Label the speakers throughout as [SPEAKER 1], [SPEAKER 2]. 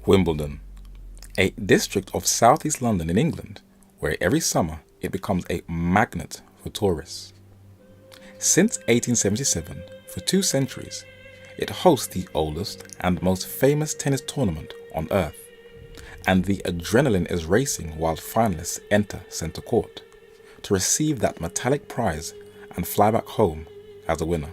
[SPEAKER 1] Wimbledon, a district of southeast London in England, where every summer it becomes a magnet for tourists. Since 1877, for 2 centuries, it hosts the oldest and most famous tennis tournament on earth, and the adrenaline is racing while finalists enter centre court to receive that metallic prize and fly back home as a winner.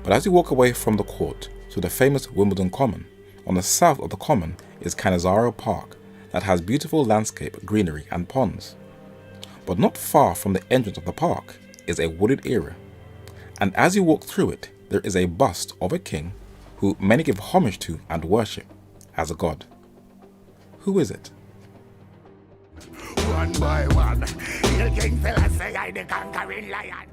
[SPEAKER 1] But as you walk away from the court to the famous Wimbledon Common, on the south of the Common is Cannizzaro Park that has beautiful landscape, greenery and ponds. But not far from the entrance of the park is a wooded area, and as you walk through it, there is a bust of a king who many give homage to and worship as a god. Who is it?
[SPEAKER 2] One by one, King Selassie, I the conquering lion.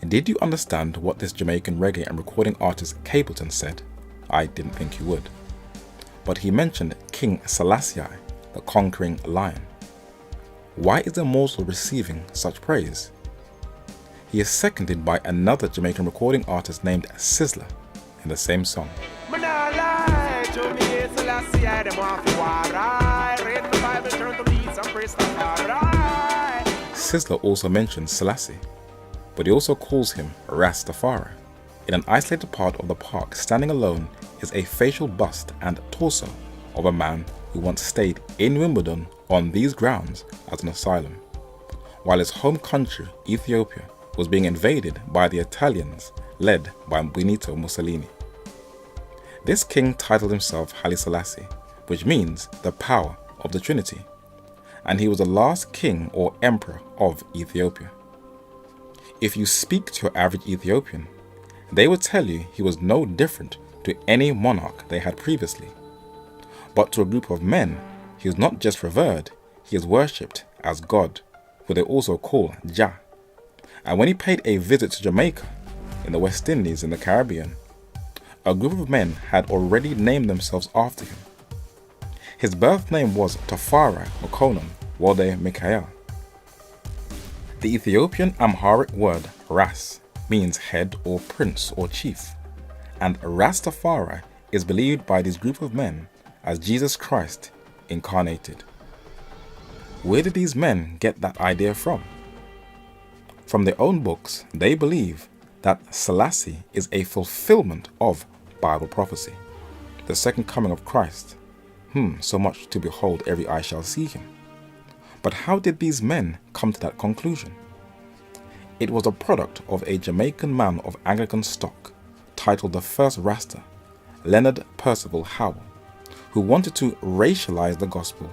[SPEAKER 1] Did you understand what this Jamaican reggae and recording artist Capleton said? I didn't think you would. But he mentioned King Selassie, the conquering lion. Why is the mortal receiving such praise? He is seconded by another Jamaican recording artist named Sizzla in the same song. Sizzla also mentions Selassie, but he also calls him Rastafari. In an isolated part of the park, standing alone, is a facial bust and torso of a man who once stayed in Wimbledon on these grounds as an asylum, while his home country, Ethiopia, was being invaded by the Italians led by Benito Mussolini. This king titled himself Haile Selassie, which means the power of the Trinity, and he was the last king or emperor of Ethiopia. If you speak to your average Ethiopian, they would tell you he was no different to any monarch they had previously. But to a group of men, he is not just revered, he is worshipped as God, who they also call Jah. And when he paid a visit to Jamaica, in the West Indies in the Caribbean, a group of men had already named themselves after him. His birth name was Tafari Makonnen Wode Mikael. The Ethiopian Amharic word Ras means head or prince or chief, and Rastafari is believed by this group of men as Jesus Christ incarnated. Where did these men get that idea from? From their own books, they believe that Selassie is a fulfillment of Bible prophecy, the second coming of Christ. So much to behold, every eye shall see him. But how did these men come to that conclusion? It was a product of a Jamaican man of Anglican stock, titled the First Rasta, Leonard Percival Howell, who wanted to racialize the gospel,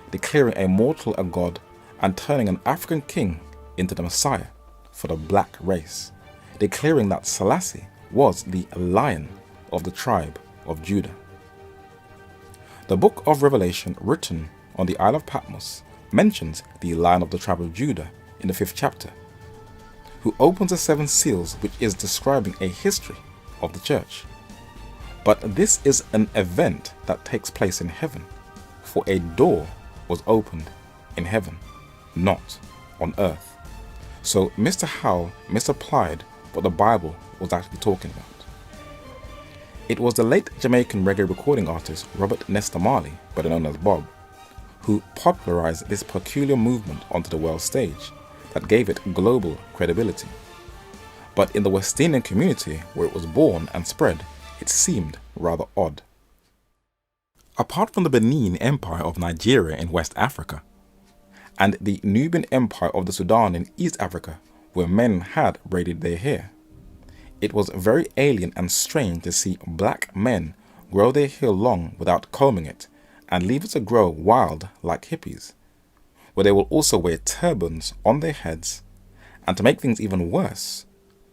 [SPEAKER 1] declaring a mortal a god and turning an African king into the Messiah for the black race, declaring that Selassie was the lion of the tribe of Judah. The book of Revelation, written on the Isle of Patmos, mentions the Lion of the tribe of Judah in the 5th chapter, who opens the 7 seals, which is describing a history of the church. But this is an event that takes place in heaven, for a door was opened in heaven, not on earth. So Mr. Howell misapplied what the Bible was actually talking about. It was the late Jamaican reggae recording artist Robert Nesta Marley, better known as Bob, who popularized this peculiar movement onto the world stage that gave it global credibility. But in the West Indian community where it was born and spread, it seemed rather odd. Apart from the Benin Empire of Nigeria in West Africa, and the Nubian Empire of the Sudan in East Africa, where men had braided their hair, it was very alien and strange to see black men grow their hair long without combing it and leave it to grow wild like hippies, where they will also wear turbans on their heads, and to make things even worse,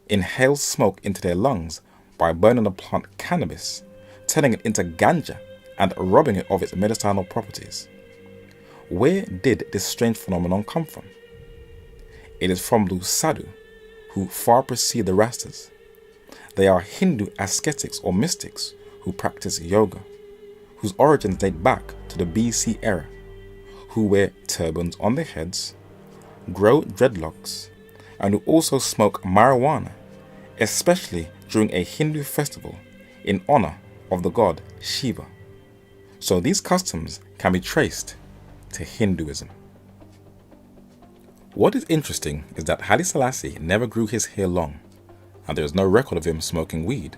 [SPEAKER 1] inhale smoke into their lungs by burning the plant cannabis, turning it into ganja and robbing it of its medicinal properties. Where did this strange phenomenon come from? It is from the Sadhu, who far precede the Rastas. They are Hindu ascetics or mystics who practice yoga, whose origins date back to the BC era, who wear turbans on their heads, grow dreadlocks, and who also smoke marijuana, especially during a Hindu festival in honor of the god Shiva. So these customs can be traced to Hinduism. What is interesting is that Haile Selassie never grew his hair long, and there is no record of him smoking weed.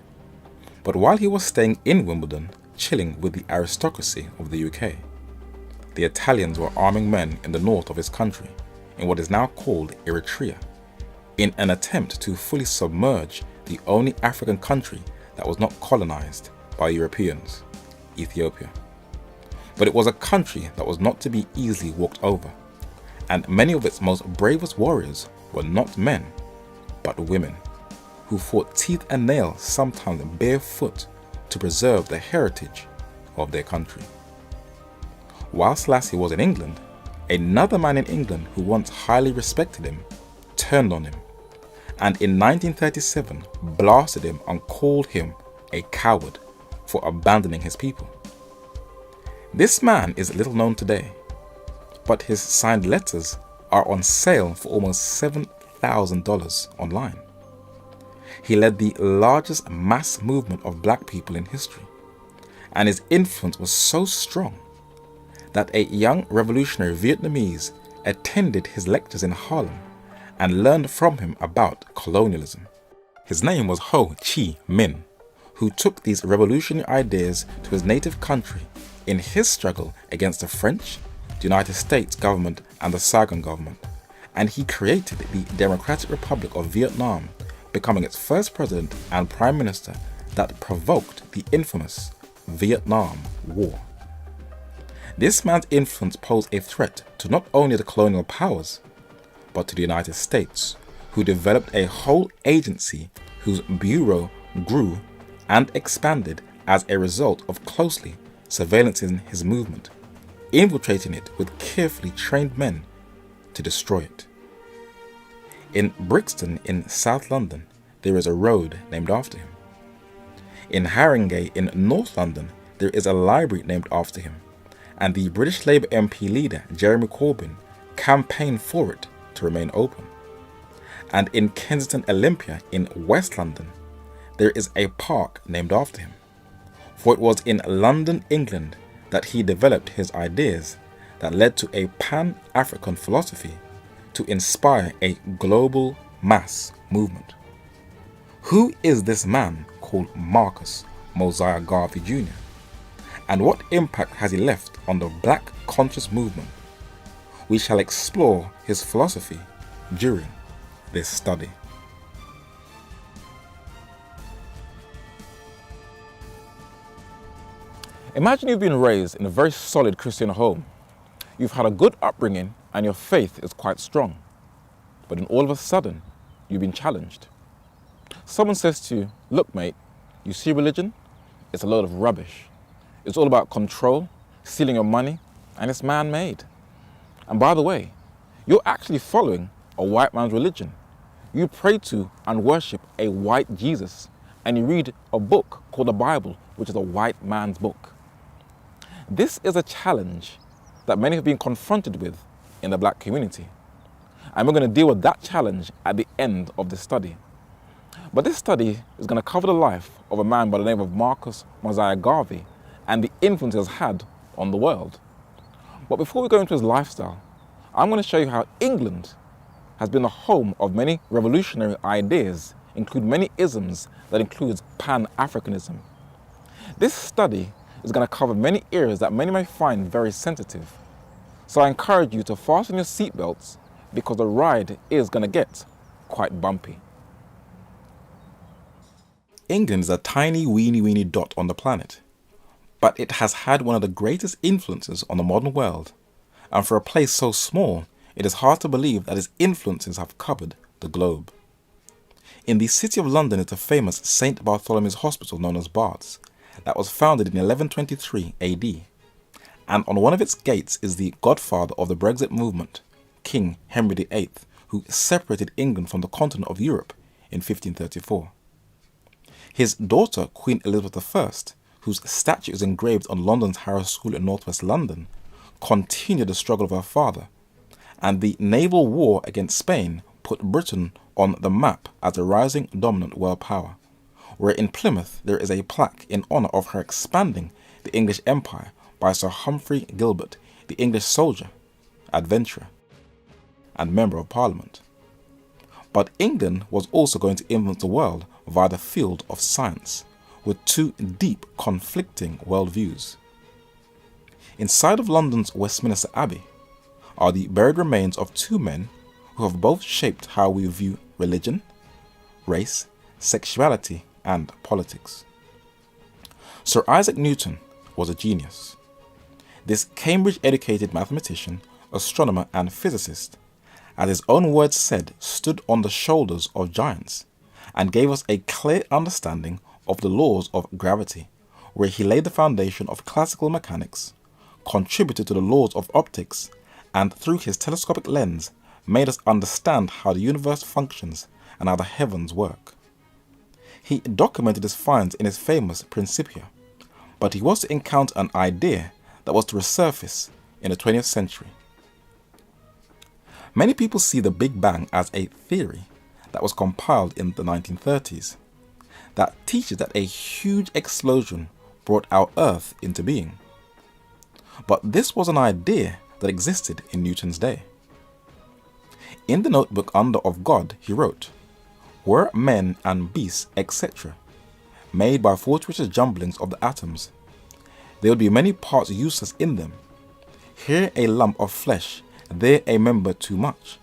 [SPEAKER 1] But while he was staying in Wimbledon, chilling with the aristocracy of the UK, the Italians were arming men in the north of his country, in what is now called Eritrea, in an attempt to fully submerge the only African country that was not colonized by Europeans, Ethiopia. But it was a country that was not to be easily walked over, and many of its most bravest warriors were not men, but women, who fought teeth and nails, sometimes barefoot, to preserve the heritage of their country. While Selassie was in England, another man in England who once highly respected him turned on him, and in 1937 blasted him and called him a coward for abandoning his people. This man is little known today, but his signed letters are on sale for almost $7,000 online. He led the largest mass movement of black people in history, and his influence was so strong that a young revolutionary Vietnamese attended his lectures in Harlem and learned from him about colonialism. His name was Ho Chi Minh, who took these revolutionary ideas to his native country in his struggle against the French, the United States government and the Saigon government, and he created the Democratic Republic of Vietnam, becoming its first president and prime minister that provoked the infamous Vietnam War. This man's influence posed a threat to not only the colonial powers, but to the United States, who developed a whole agency whose bureau grew and expanded as a result of closely surveillancing his movement, infiltrating it with carefully trained men to destroy it. In Brixton in South London, there is a road named after him. In Haringey in North London, there is a library named after him, and the British Labour MP leader Jeremy Corbyn campaigned for it to remain open. And in Kensington Olympia in West London, there is a park named after him, for it was in London, England, that he developed his ideas that led to a Pan-African philosophy to inspire a global mass movement. Who is this man called Marcus Mosiah Garvey Jr.? And what impact has he left on the Black conscious movement? We shall explore his philosophy during this study. Imagine you've been raised in a very solid Christian home. You've had a good upbringing and your faith is quite strong. But then all of a sudden, you've been challenged. Someone says to you, look mate, you see religion? It's a load of rubbish. It's all about control, stealing your money, and it's man-made. And by the way, you're actually following a white man's religion. You pray to and worship a white Jesus, and you read a book called the Bible, which is a white man's book. This is a challenge that many have been confronted with in the black community. And we're going to deal with that challenge at the end of this study. But this study is going to cover the life of a man by the name of Marcus Mosiah Garvey and the influence he has had on the world. But before we go into his lifestyle, I'm going to show you how England has been the home of many revolutionary ideas, including many isms that includes Pan-Africanism. This study is going to cover many areas that many may find very sensitive. So I encourage you to fasten your seatbelts because the ride is going to get quite bumpy. England is a tiny weeny dot on the planet, but it has had one of the greatest influences on the modern world. And for a place so small, it is hard to believe that its influences have covered the globe. In the city of London is the famous St. Bartholomew's Hospital known as Barts, that was founded in 1123 AD. And on one of its gates is the godfather of the Brexit movement, King Henry VIII, who separated England from the continent of Europe in 1534. His daughter, Queen Elizabeth I, whose statue is engraved on London's Harrow School in northwest London, continued the struggle of her father, and the naval war against Spain put Britain on the map as a rising dominant world power, where in Plymouth there is a plaque in honour of her expanding the English Empire by Sir Humphrey Gilbert, the English soldier, adventurer, and Member of Parliament. But England was also going to influence the world via the field of science, with two deep conflicting worldviews. Inside of London's Westminster Abbey are the buried remains of two men who have both shaped how we view religion, race, sexuality, and politics. Sir Isaac Newton was a genius. This Cambridge-educated mathematician, astronomer, and physicist, as his own words said, stood on the shoulders of giants and gave us a clear understanding of the laws of gravity, where he laid the foundation of classical mechanics, contributed to the laws of optics, and through his telescopic lens made us understand how the universe functions and how the heavens work. He documented his finds in his famous Principia, but he was to encounter an idea that was to resurface in the 20th century. Many people see the Big Bang as a theory that was compiled in the 1930s that teaches that a huge explosion brought our Earth into being. But this was an idea that existed in Newton's day. In the notebook Under of God, he wrote, "Were men and beasts, etc., made by fortuitous jumblings of the atoms, there would be many parts useless in them. Here a lump of flesh, there a member too much.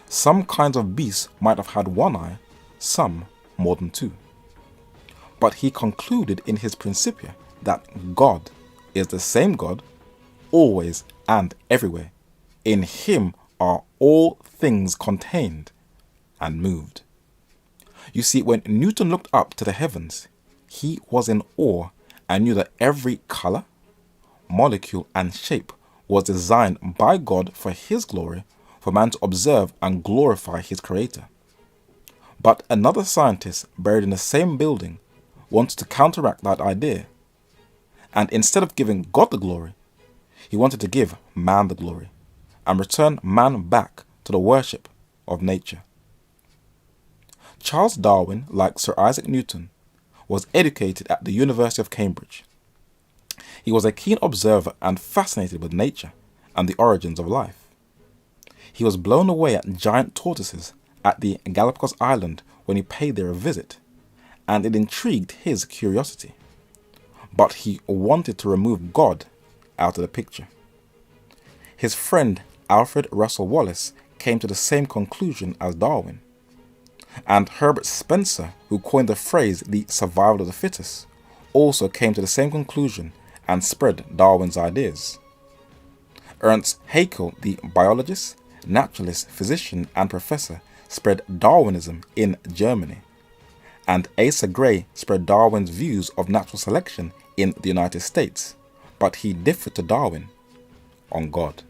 [SPEAKER 1] Some kinds of beasts might have had one eye, some more than two." But he concluded in his Principia that God is the same God, always and everywhere. In him are all things contained and moved. You see, when Newton looked up to the heavens, he was in awe and knew that every color, molecule, and shape was designed by God for his glory, for man to observe and glorify his creator. But another scientist buried in the same building wanted to counteract that idea, and instead of giving God the glory, he wanted to give man the glory and return man back to the worship of nature. Charles Darwin, like Sir Isaac Newton, was educated at the University of Cambridge. He was a keen observer and fascinated with nature and the origins of life. He was blown away at giant tortoises at the Galapagos Island when he paid there a visit, and it intrigued his curiosity. But he wanted to remove God out of the picture. His friend Alfred Russel Wallace came to the same conclusion as Darwin. And Herbert Spencer, who coined the phrase the survival of the fittest, also came to the same conclusion and spread Darwin's ideas. Ernst Haeckel, the biologist, naturalist, physician, and professor, spread Darwinism in Germany. And Asa Gray spread Darwin's views of natural selection in the United States, but he differed to Darwin on God.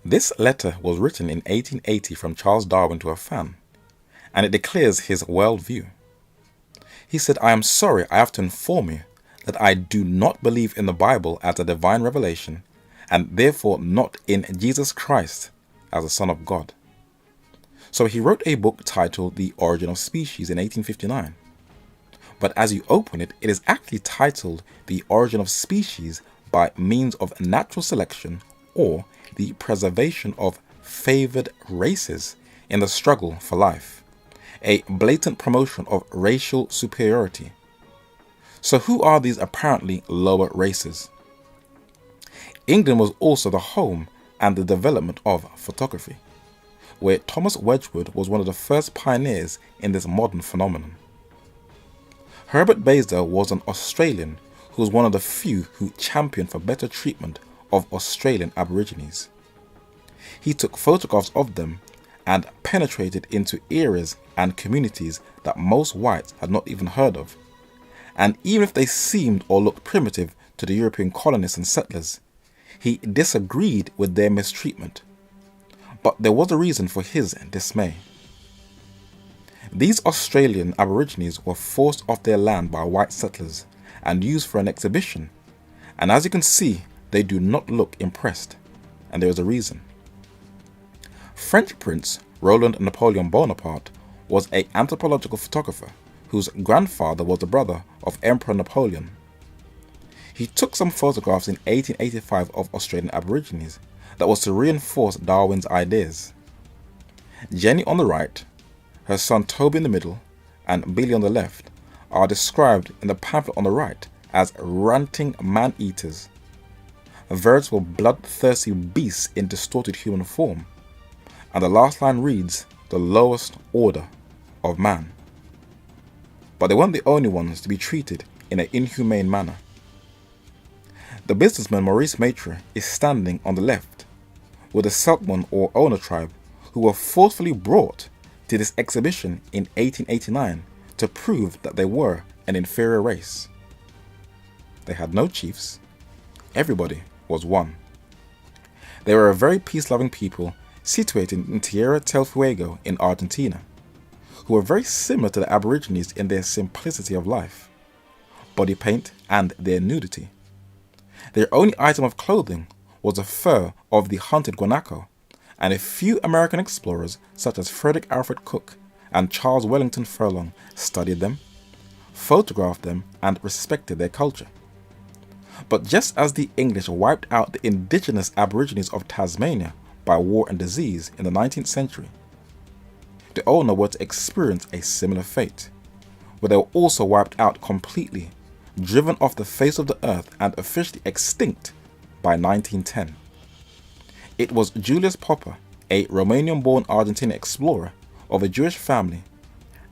[SPEAKER 1] This letter was written in 1880 from Charles Darwin to a fan, and it declares his worldview. He said, "I am sorry I have to inform you that I do not believe in the Bible as a divine revelation, and therefore not in Jesus Christ as the Son of God." So he wrote a book titled The Origin of Species in 1859. But as you open it, it is actually titled The Origin of Species by Means of Natural Selection, or the Preservation of Favored Races in the Struggle for Life, a blatant promotion of racial superiority. So who are these apparently lower races? England was also the home and the development of photography, where Thomas Wedgwood was one of the first pioneers in this modern phenomenon. Herbert Baysdale was an Australian who was one of the few who championed for better treatment of Australian Aborigines. He took photographs of them and penetrated into areas and communities that most whites had not even heard of. And even if they seemed or looked primitive to the European colonists and settlers, he disagreed with their mistreatment. But there was a reason for his dismay. These Australian Aborigines were forced off their land by white settlers and used for an exhibition, and as you can see, they do not look impressed, and there is a reason. French Prince Roland Napoleon Bonaparte was an anthropological photographer whose grandfather was the brother of Emperor Napoleon. He took some photographs in 1885 of Australian Aborigines that was to reinforce Darwin's ideas. Jenny on the right, her son Toby in the middle, and Billy on the left are described in the pamphlet on the right as ranting man-eaters, veritable bloodthirsty beasts in distorted human form, and the last line reads, the lowest order of man. But they weren't the only ones to be treated in an inhumane manner. The businessman Maurice Maitre is standing on the left, with the Selkman or Owner tribe, who were forcefully brought to this exhibition in 1889 to prove that they were an inferior race. They had no chiefs. Everybody was one. They were a very peace-loving people situated in Tierra del Fuego in Argentina, who were very similar to the Aborigines in their simplicity of life, body paint and their nudity. Their only item of clothing was the fur of the hunted guanaco, and a few American explorers such as Frederick Alfred Cook and Charles Wellington Furlong studied them, photographed them, and respected their culture. But just as the English wiped out the indigenous Aborigines of Tasmania by war and disease in the 19th century, the Owner were to experience a similar fate, where they were also wiped out completely, driven off the face of the earth and officially extinct by 1910. It was Julius Popper, a Romanian-born Argentinian explorer of a Jewish family,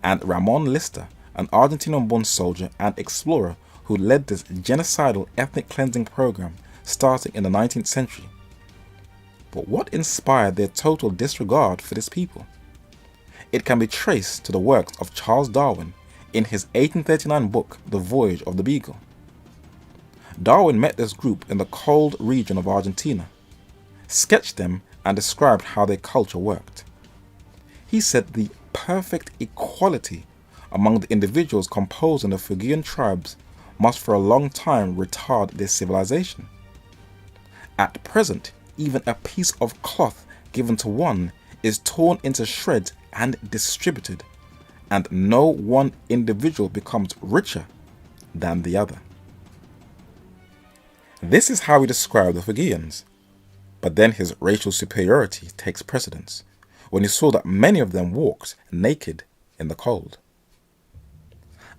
[SPEAKER 1] and Ramon Lister, an Argentinian-born soldier and explorer who led this genocidal ethnic cleansing program starting in the 19th century. But what inspired their total disregard for this people? It can be traced to the works of Charles Darwin in his 1839 book, The Voyage of the Beagle. Darwin met this group in the cold region of Argentina, sketched them, and described how their culture worked. He said the perfect equality among the individuals composing the Fuegian tribes must for a long time retard their civilization. At present, even a piece of cloth given to one is torn into shreds and distributed, and no one individual becomes richer than the other. This is how he described the Fuegians, but then his racial superiority takes precedence when he saw that many of them walked naked in the cold.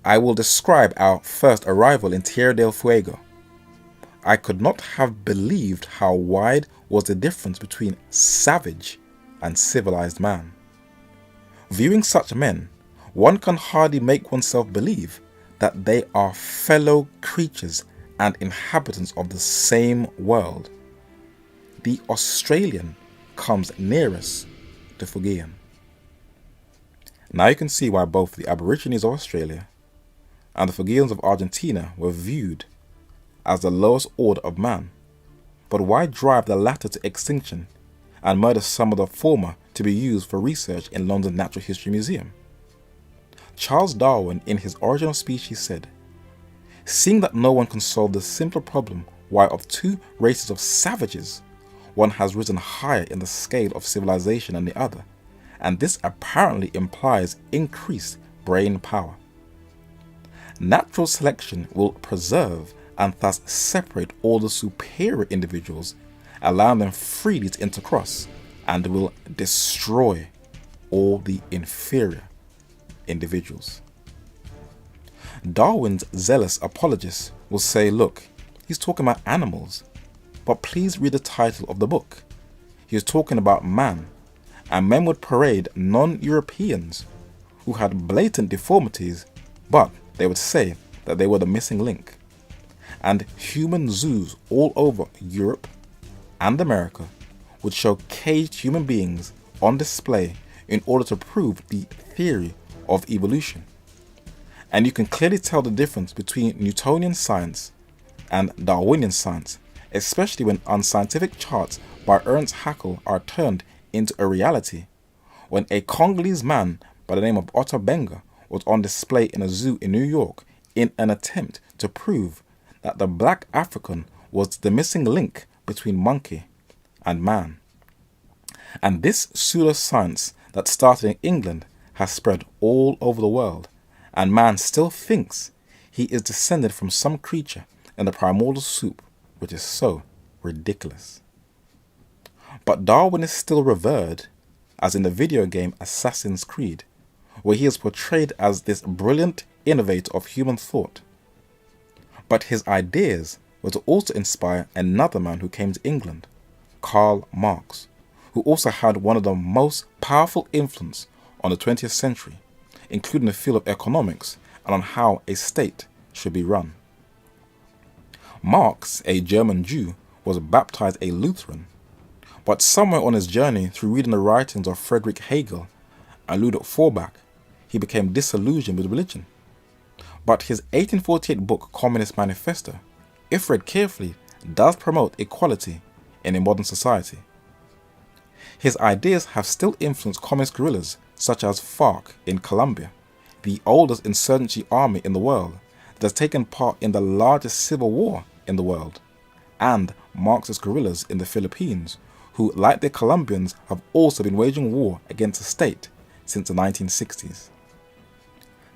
[SPEAKER 1] I will describe our first arrival in Tierra del Fuego. I could not have believed how wide was the difference between savage and civilized man. Viewing such men, one can hardly make oneself believe that they are fellow creatures and inhabitants of the same world. The Australian comes nearest to Fuegian. Now you can see why both the Aborigines of Australia and the Fuegians of Argentina were viewed as the lowest order of man. But why drive the latter to extinction and murder some of the former to be used for research in London Natural History Museum? Charles Darwin, in his Origin of Species, said, "Seeing that no one can solve the simple problem why of two races of savages, one has risen higher in the scale of civilization than the other, and this apparently implies increased brain power. Natural selection will preserve and thus separate all the superior individuals, allowing them freely to intercross, and will destroy all the inferior individuals." Darwin's zealous apologists will say, look, he's talking about animals, but please read the title of the book. He was talking about man, and men would parade non-Europeans who had blatant deformities, but they would say that they were the missing link. And human zoos all over Europe and America would show caged human beings on display in order to prove the theory of evolution. And you can clearly tell the difference between Newtonian science and Darwinian science, especially when unscientific charts by Ernst Haeckel are turned into a reality, when a Congolese man by the name of Otto Benga was on display in a zoo in New York in an attempt to prove that the black African was the missing link between monkey and man. And this pseudoscience that started in England has spread all over the world, and man still thinks he is descended from some creature in the primordial soup, which is so ridiculous. But Darwin is still revered, as in the video game Assassin's Creed, where he is portrayed as this brilliant innovator of human thought. But his ideas were to also inspire another man who came to England, Karl Marx, who also had one of the most powerful influence on the 20th century, including the field of economics and on how a state should be run. Marx, a German Jew, was baptized a Lutheran, but somewhere on his journey through reading the writings of Friedrich Hegel and Ludwig Feuerbach, he became disillusioned with religion. But his 1848 book Communist Manifesto, if read carefully, does promote equality in a modern society. His ideas have still influenced communist guerrillas such as FARC in Colombia, the oldest insurgency army in the world that has taken part in the largest civil war in the world, and Marxist guerrillas in the Philippines, who, like the Colombians, have also been waging war against the state since the 1960s.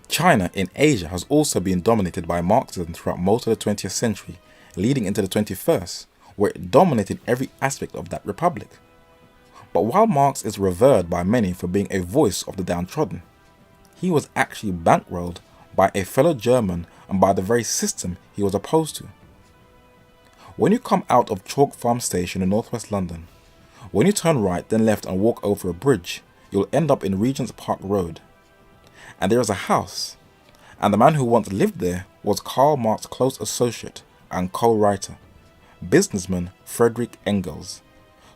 [SPEAKER 1] China in Asia has also been dominated by Marxism throughout most of the 20th century, leading into the 21st, where it dominated every aspect of that republic. But while Marx is revered by many for being a voice of the downtrodden, he was actually bankrolled by a fellow German and by the very system he was opposed to. When you come out of Chalk Farm Station in northwest London, when you turn right then left and walk over a bridge, you'll end up in Regent's Park Road. And there is a house, and the man who once lived there was Karl Marx's close associate and co-writer, businessman Friedrich Engels,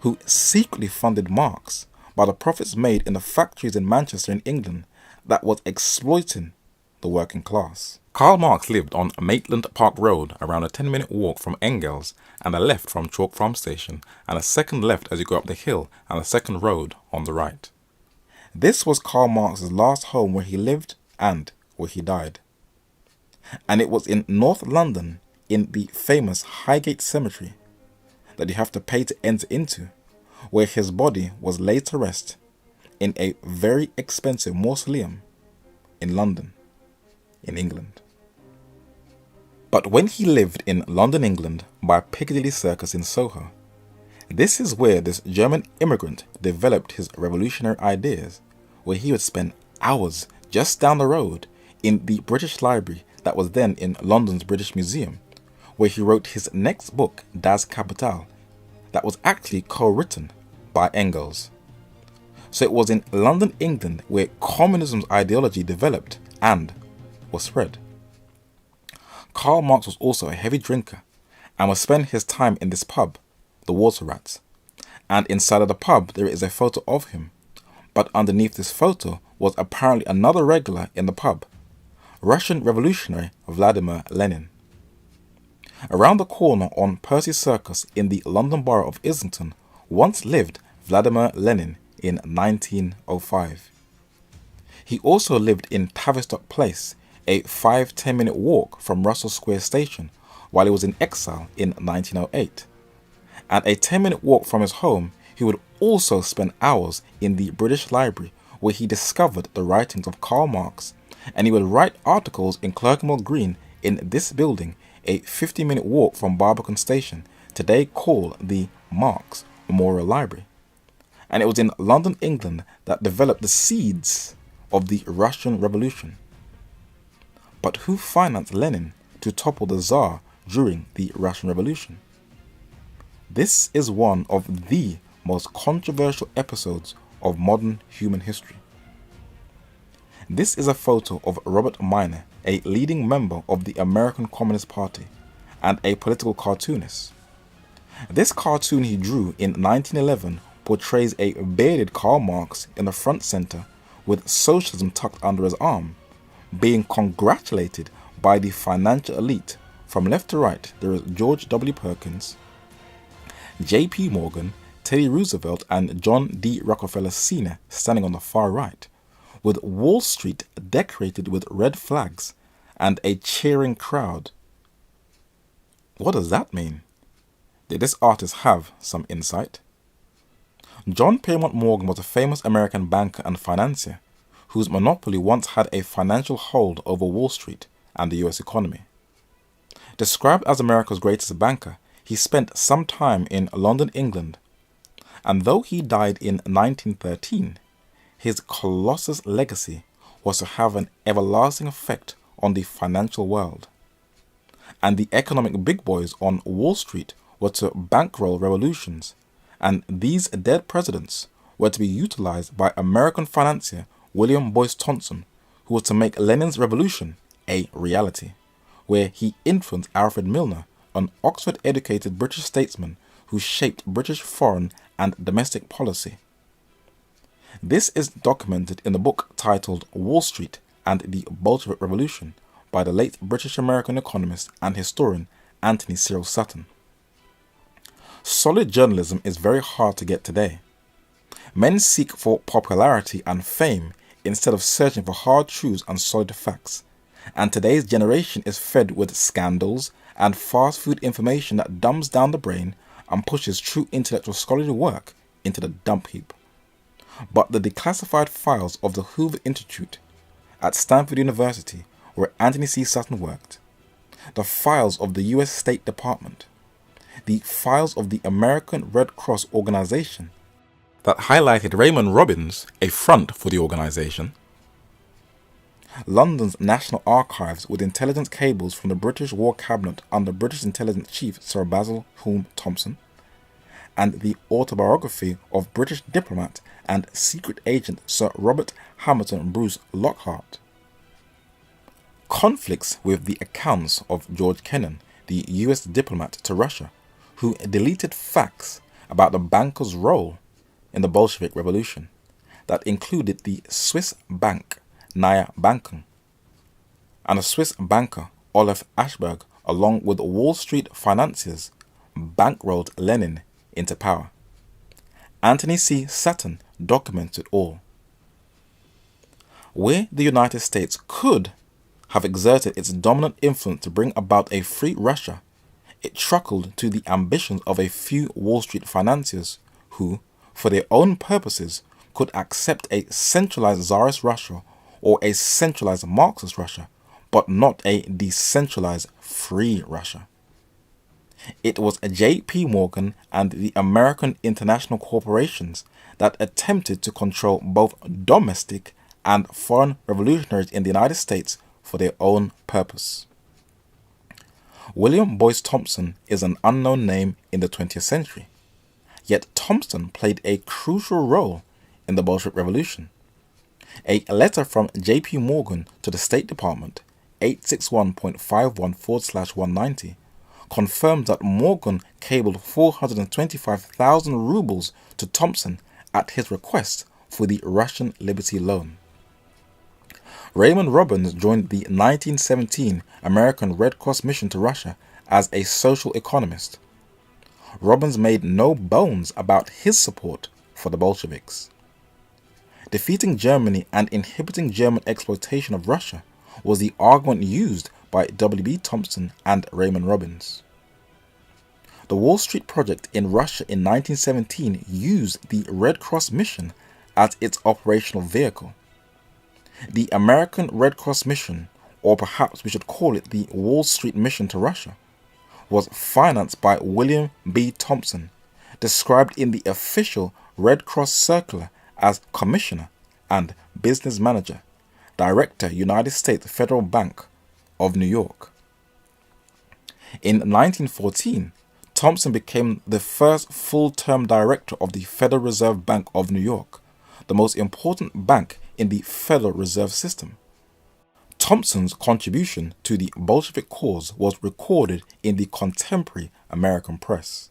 [SPEAKER 1] who secretly funded Marx by the profits made in the factories in Manchester in England that was exploiting the working class. Karl Marx lived on Maitland Park Road, around a 10-minute walk from Engels and a left from Chalk Farm Station, and a second left as you go up the hill and a second road on the right. This was Karl Marx's last home where he lived and where he died. And it was in North London, in the famous Highgate Cemetery, that you have to pay to enter into, where his body was laid to rest in a very expensive mausoleum in London, in England. But when he lived in London, England, by Piccadilly Circus in Soho, this is where this German immigrant developed his revolutionary ideas, where he would spend hours just down the road in the British Library that was then in London's British Museum, where he wrote his next book, Das Kapital, that was actually co-written by Engels. So it was in London, England, where communism's ideology developed and was spread. Karl Marx was also a heavy drinker and would spend his time in this pub, the Water Rats, and inside of the pub there is a photo of him, but underneath this photo was apparently another regular in the pub, Russian revolutionary Vladimir Lenin. Around the corner on Percy Circus in the London borough of Islington once lived Vladimir Lenin in 1905. He also lived in Tavistock Place, a 5-10 minute walk from Russell Square Station, while he was in exile in 1908. And a 10-minute walk from his home, he would also spend hours in the British Library, where he discovered the writings of Karl Marx, and he would write articles in Clerkenwell Green in this building, a 50-minute walk from Barbican Station, today called the Marx Memorial Library. And it was in London, England, that developed the seeds of the Russian Revolution. But who financed Lenin to topple the Tsar during the Russian Revolution? This is one of the most controversial episodes of modern human history. This is a photo of Robert Minor, a leading member of the American Communist Party and a political cartoonist. This cartoon he drew in 1911 portrays a bearded Karl Marx in the front center with socialism tucked under his arm, being congratulated by the financial elite. From left to right, there is George W. Perkins, J.P. Morgan, Teddy Roosevelt, and John D. Rockefeller Sr. standing on the far right, with Wall Street decorated with red flags and a cheering crowd. What does that mean? Did this artist have some insight? John Piermont Morgan was a famous American banker and financier whose monopoly once had a financial hold over Wall Street and the US economy. Described as America's greatest banker, he spent some time in London, England, and though he died in 1913, his colossus legacy was to have an everlasting effect on the financial world. And the economic big boys on Wall Street were to bankroll revolutions, and these dead presidents were to be utilized by American financier William Boyce Thompson, who was to make Lenin's revolution a reality, where he influenced Alfred Milner, an Oxford-educated British statesman who shaped British foreign and domestic policy. This is documented in the book titled Wall Street and the Bolshevik Revolution by the late British-American economist and historian Anthony Cyril Sutton. Solid journalism is very hard to get today. Men seek for popularity and fame instead of searching for hard truths and solid facts, and today's generation is fed with scandals and fast food information that dumbs down the brain and pushes true intellectual scholarly work into the dump heap. But the declassified files of the Hoover Institute at Stanford University, where Anthony C. Sutton worked, the files of the US State Department, the files of the American Red Cross organization that highlighted Raymond Robbins, a front for the organization, London's National Archives with intelligence cables from the British War Cabinet under British Intelligence Chief Sir Basil Hulme Thompson, and the autobiography of British diplomat and secret agent Sir Robert Hamilton Bruce Lockhart. Conflicts with the accounts of George Kennan, the US diplomat to Russia, who deleted facts about the banker's role in the Bolshevik Revolution that included the Swiss bank Naya Banken and the Swiss banker Olaf Ashberg, along with Wall Street financiers, bankrolled Lenin into power. Anthony C. Sutton documented all. Where the United States could have exerted its dominant influence to bring about a free Russia, it truckled to the ambitions of a few Wall Street financiers who, for their own purposes, could accept a centralized Tsarist Russia or a centralized Marxist Russia, but not a decentralized free Russia. It was J.P. Morgan and the American international corporations that attempted to control both domestic and foreign revolutionaries in the United States for their own purpose. William Boyce Thompson is an unknown name in the 20th century, yet Thompson played a crucial role in the Bolshevik Revolution. A letter from J.P. Morgan to the State Department, 861.51/190, confirmed that Morgan cabled 425,000 rubles to Thompson at his request for the Russian Liberty Loan. Raymond Robbins joined the 1917 American Red Cross mission to Russia as a social economist. Robbins made no bones about his support for the Bolsheviks. Defeating Germany and inhibiting German exploitation of Russia was the argument used by W.B. Thompson and Raymond Robbins. The Wall Street Project in Russia in 1917 used the Red Cross mission as its operational vehicle. The American Red Cross mission, or perhaps we should call it the Wall Street mission to Russia, was financed by William B. Thompson, described in the official Red Cross circular as Commissioner and Business Manager, Director, United States Federal Bank of New York. In 1914, Thompson became the first full-term director of the Federal Reserve Bank of New York, the most important bank in the Federal Reserve System. Thompson's contribution to the Bolshevik cause was recorded in the contemporary American press.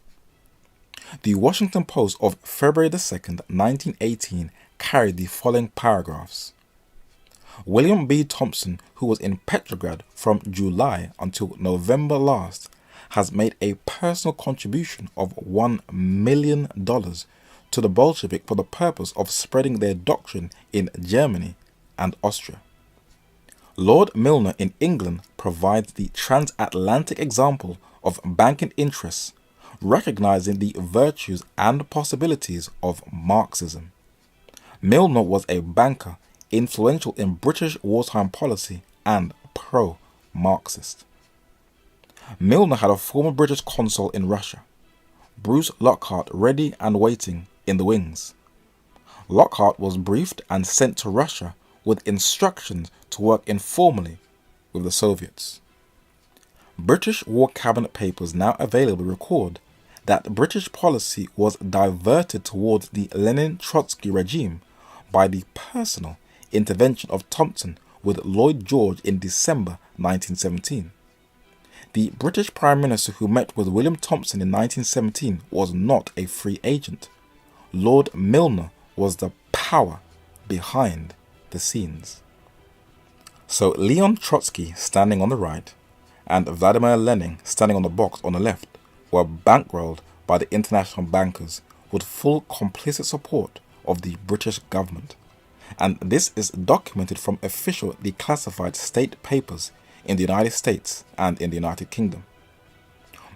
[SPEAKER 1] The Washington Post of February 2, 1918 carried the following paragraphs. William B. Thompson, who was in Petrograd from July until November last, has made a personal contribution of $1 million to the Bolshevik for the purpose of spreading their doctrine in Germany and Austria. Lord Milner in England provides the transatlantic example of banking interests, recognizing the virtues and possibilities of Marxism. Milner was a banker, influential in British wartime policy and pro-Marxist. Milner had a former British consul in Russia, Bruce Lockhart, ready and waiting in the wings. Lockhart was briefed and sent to Russia with instructions to work informally with the Soviets. British War Cabinet papers now available record that British policy was diverted towards the Lenin-Trotsky regime by the personal intervention of Thompson with Lloyd George in December 1917. The British Prime Minister who met with William Thompson in 1917 was not a free agent. Lord Milner was the power behind the scenes. So Leon Trotsky standing on the right and Vladimir Lenin standing on the box on the left were bankrolled by the international bankers with full complicit support of the British government. And this is documented from official declassified state papers in the United States and in the United Kingdom.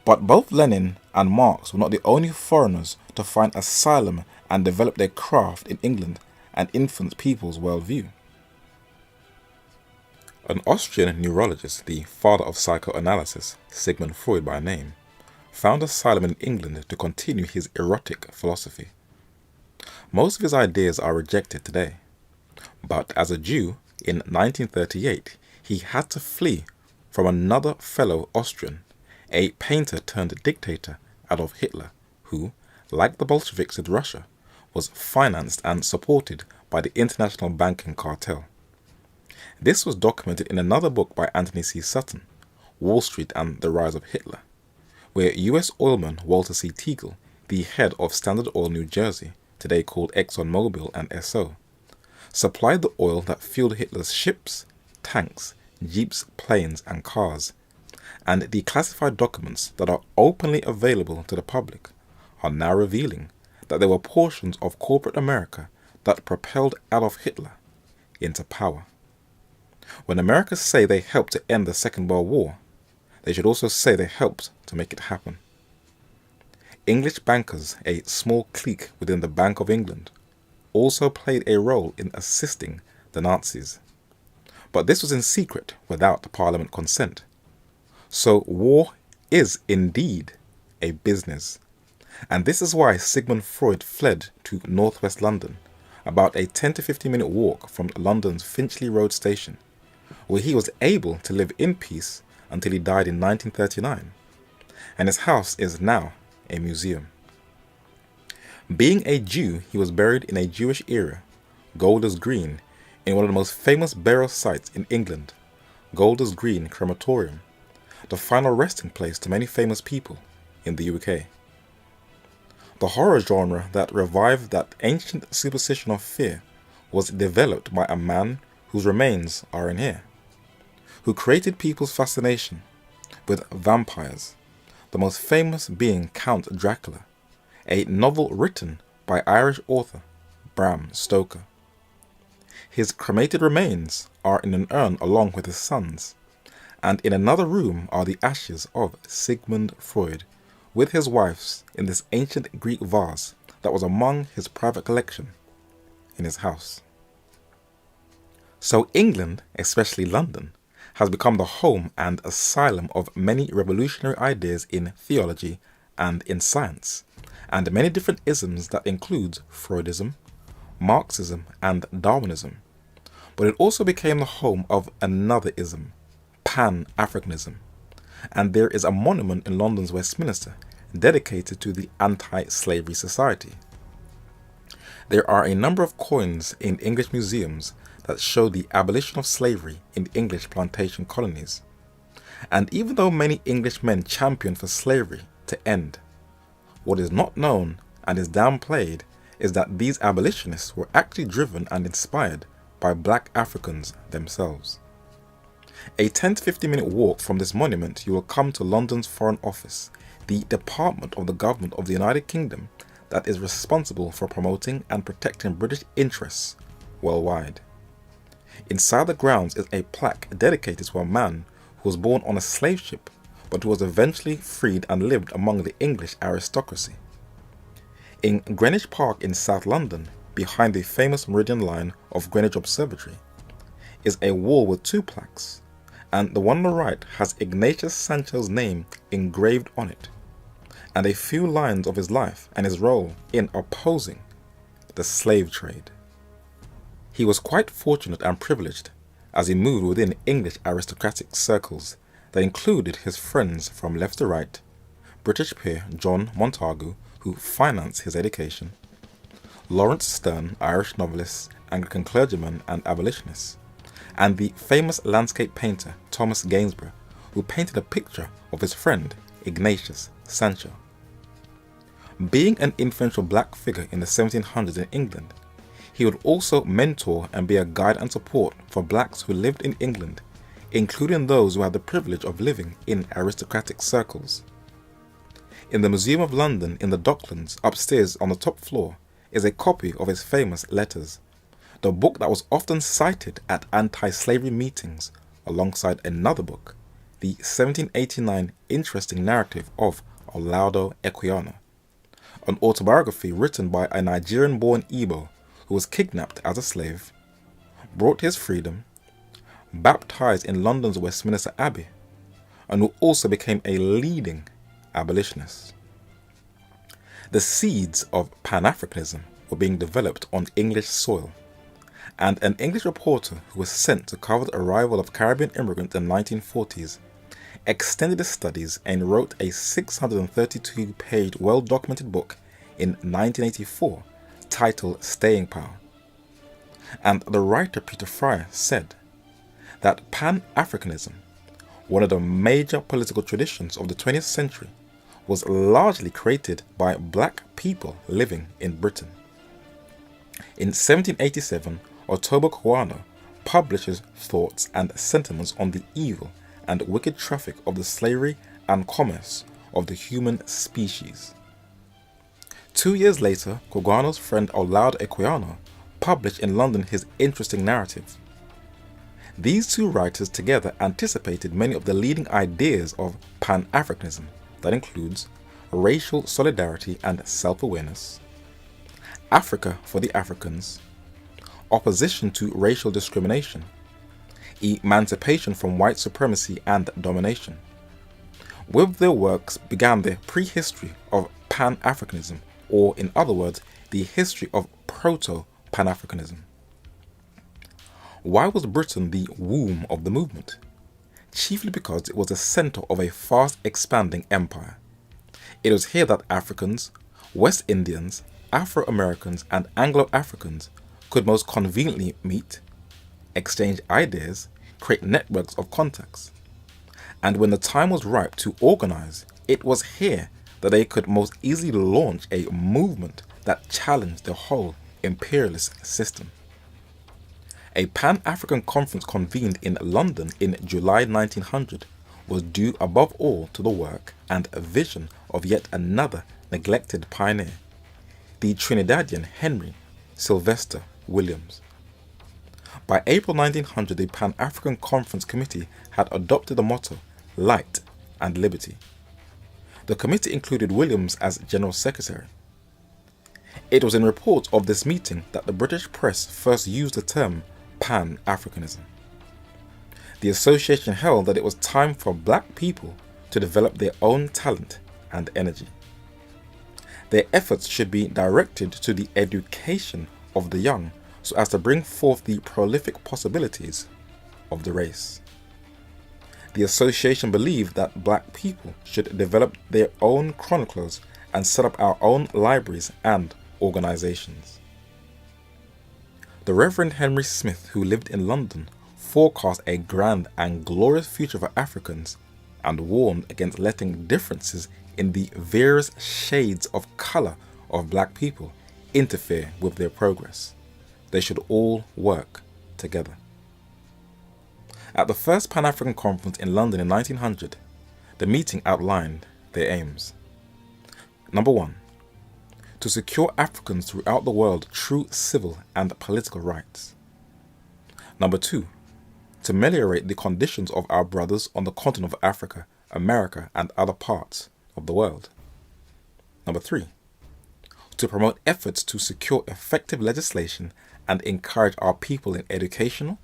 [SPEAKER 1] But both Lenin and Marx were not the only foreigners to find asylum and develop their craft in England and influence people's worldview. An Austrian neurologist, the father of psychoanalysis, Sigmund Freud by name, found asylum in England to continue his erotic philosophy. Most of his ideas are rejected today, but as a Jew in 1938, he had to flee from another fellow Austrian, a painter turned dictator, Adolf Hitler, who, like the Bolsheviks in Russia, was financed and supported by the international banking cartel. This was documented in another book by Anthony C. Sutton, Wall Street and the Rise of Hitler, where US oilman Walter C. Teagle, the head of Standard Oil New Jersey, today called ExxonMobil and Esso, supplied the oil that fueled Hitler's ships, tanks, jeeps, planes, and cars, and the classified documents that are openly available to the public are now revealing that there were portions of corporate America that propelled Adolf Hitler into power. When Americans say they helped to end the Second World War, they should also say they helped to make it happen. English bankers, a small clique within the Bank of England, also played a role in assisting the Nazis. But this was in secret without Parliament consent. So war is indeed a business. And this is why Sigmund Freud fled to northwest London, about a 10 to 15 minute walk from London's Finchley Road station, where he was able to live in peace until he died in 1939. And his house is now a museum. Being a Jew, he was buried in a Jewish era, Golders Green, in one of the most famous burial sites in England, Golders Green Crematorium, the final resting place to many famous people in the UK. The horror genre that revived that ancient superstition of fear was developed by a man whose remains are in here, who created people's fascination with vampires, the most famous being Count Dracula, a novel written by Irish author Bram Stoker. His cremated remains are in an urn along with his sons, and in another room are the ashes of Sigmund Freud, with his wife's in this ancient Greek vase that was among his private collection in his house. So England, especially London, has become the home and asylum of many revolutionary ideas in theology and in science, and many different isms that include Freudism, Marxism, and Darwinism. But it also became the home of another ism, Pan-Africanism, and there is a monument in London's Westminster dedicated to the Anti-Slavery Society. There are a number of coins in English museums that show the abolition of slavery in English plantation colonies. And even though many English men championed for slavery to end, what is not known and is downplayed is that these abolitionists were actually driven and inspired by black Africans themselves. A 10 to 15 minute walk from this monument, you will come to London's Foreign Office, the department of the government of the United Kingdom that is responsible for promoting and protecting British interests worldwide. Inside the grounds is a plaque dedicated to a man who was born on a slave ship but who was eventually freed and lived among the English aristocracy. In Greenwich Park in South London, behind the famous Meridian line of Greenwich Observatory, is a wall with two plaques, and the one on the right has Ignatius Sancho's name engraved on it, and a few lines of his life and his role in opposing the slave trade. He was quite fortunate and privileged as he moved within English aristocratic circles that included his friends from left to right, British peer John Montagu, who financed his education, Lawrence Sterne, Irish novelist, Anglican clergyman and abolitionist, and the famous landscape painter Thomas Gainsborough, who painted a picture of his friend Ignatius Sancho. Being an influential black figure in the 1700s in England, he would also mentor and be a guide and support for blacks who lived in England, including those who had the privilege of living in aristocratic circles. In the Museum of London in the Docklands, upstairs on the top floor, is a copy of his famous letters, the book that was often cited at anti-slavery meetings alongside another book, the 1789 interesting narrative of Olaudah Equiano, an autobiography written by a Nigerian-born Igbo who was kidnapped as a slave, brought his freedom, baptized in London's Westminster Abbey, and who also became a leading abolitionist. The seeds of Pan-Africanism were being developed on English soil, and an English reporter who was sent to cover the arrival of Caribbean immigrants in the 1940s extended his studies and wrote a 632-page well-documented book in 1984 titled Staying Power. And the writer Peter Fryer said that Pan-Africanism, one of the major political traditions of the 20th century, was largely created by black people living in Britain. In 1787, Otobo Kawano published his thoughts and sentiments on the evil and wicked traffic of the slavery and commerce of the human species. 2 years later, Kawano's friend Olaudah Equiano published in London his interesting narrative. These two writers together anticipated many of the leading ideas of Pan-Africanism, that includes racial solidarity and self-awareness, Africa for the Africans, opposition to racial discrimination, emancipation from white supremacy and domination. With their works began the prehistory of Pan-Africanism, or in other words, the history of Proto-Pan-Africanism. Why was Britain the womb of the movement? Chiefly because it was the center of a fast-expanding empire. It was here that Africans, West Indians, Afro-Americans and Anglo-Africans could most conveniently meet, exchange ideas, create networks of contacts. And when the time was ripe to organize, it was here that they could most easily launch a movement that challenged the whole imperialist system. A Pan-African conference convened in London in July 1900 was due above all to the work and vision of yet another neglected pioneer, the Trinidadian Henry Sylvester Williams. By April 1900, the Pan-African Conference Committee had adopted the motto, Light and Liberty. The committee included Williams as General Secretary. It was in reports of this meeting that the British press first used the term Pan-Africanism. The association held that it was time for black people to develop their own talent and energy. Their efforts should be directed to the education of the young so as to bring forth the prolific possibilities of the race. The association believed that black people should develop their own chroniclers and set up our own libraries and organizations. The Reverend Henry Smith, who lived in London, forecast a grand and glorious future for Africans and warned against letting differences in the various shades of color of black people interfere with their progress. They should all work together. At the first Pan-African Conference in London in 1900, the meeting outlined their aims. Number 1. To secure Africans throughout the world true civil and political rights. Number 2. To ameliorate the conditions of our brothers on the continent of Africa, America, and other parts of the world. Number 3. To promote efforts to secure effective legislation and encourage our people in educational,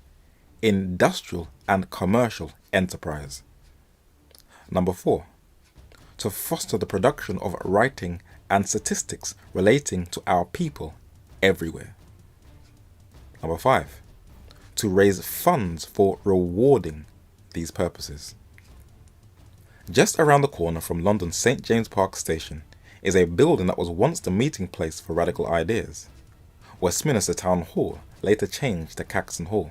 [SPEAKER 1] industrial and commercial enterprise. Number 4. To foster the production of writing and statistics relating to our people everywhere. Number 5. To raise funds for rewarding these purposes. Just around the corner from London's St. James Park station is a building that was once the meeting place for radical ideas. Westminster Town Hall later changed to Caxton Hall.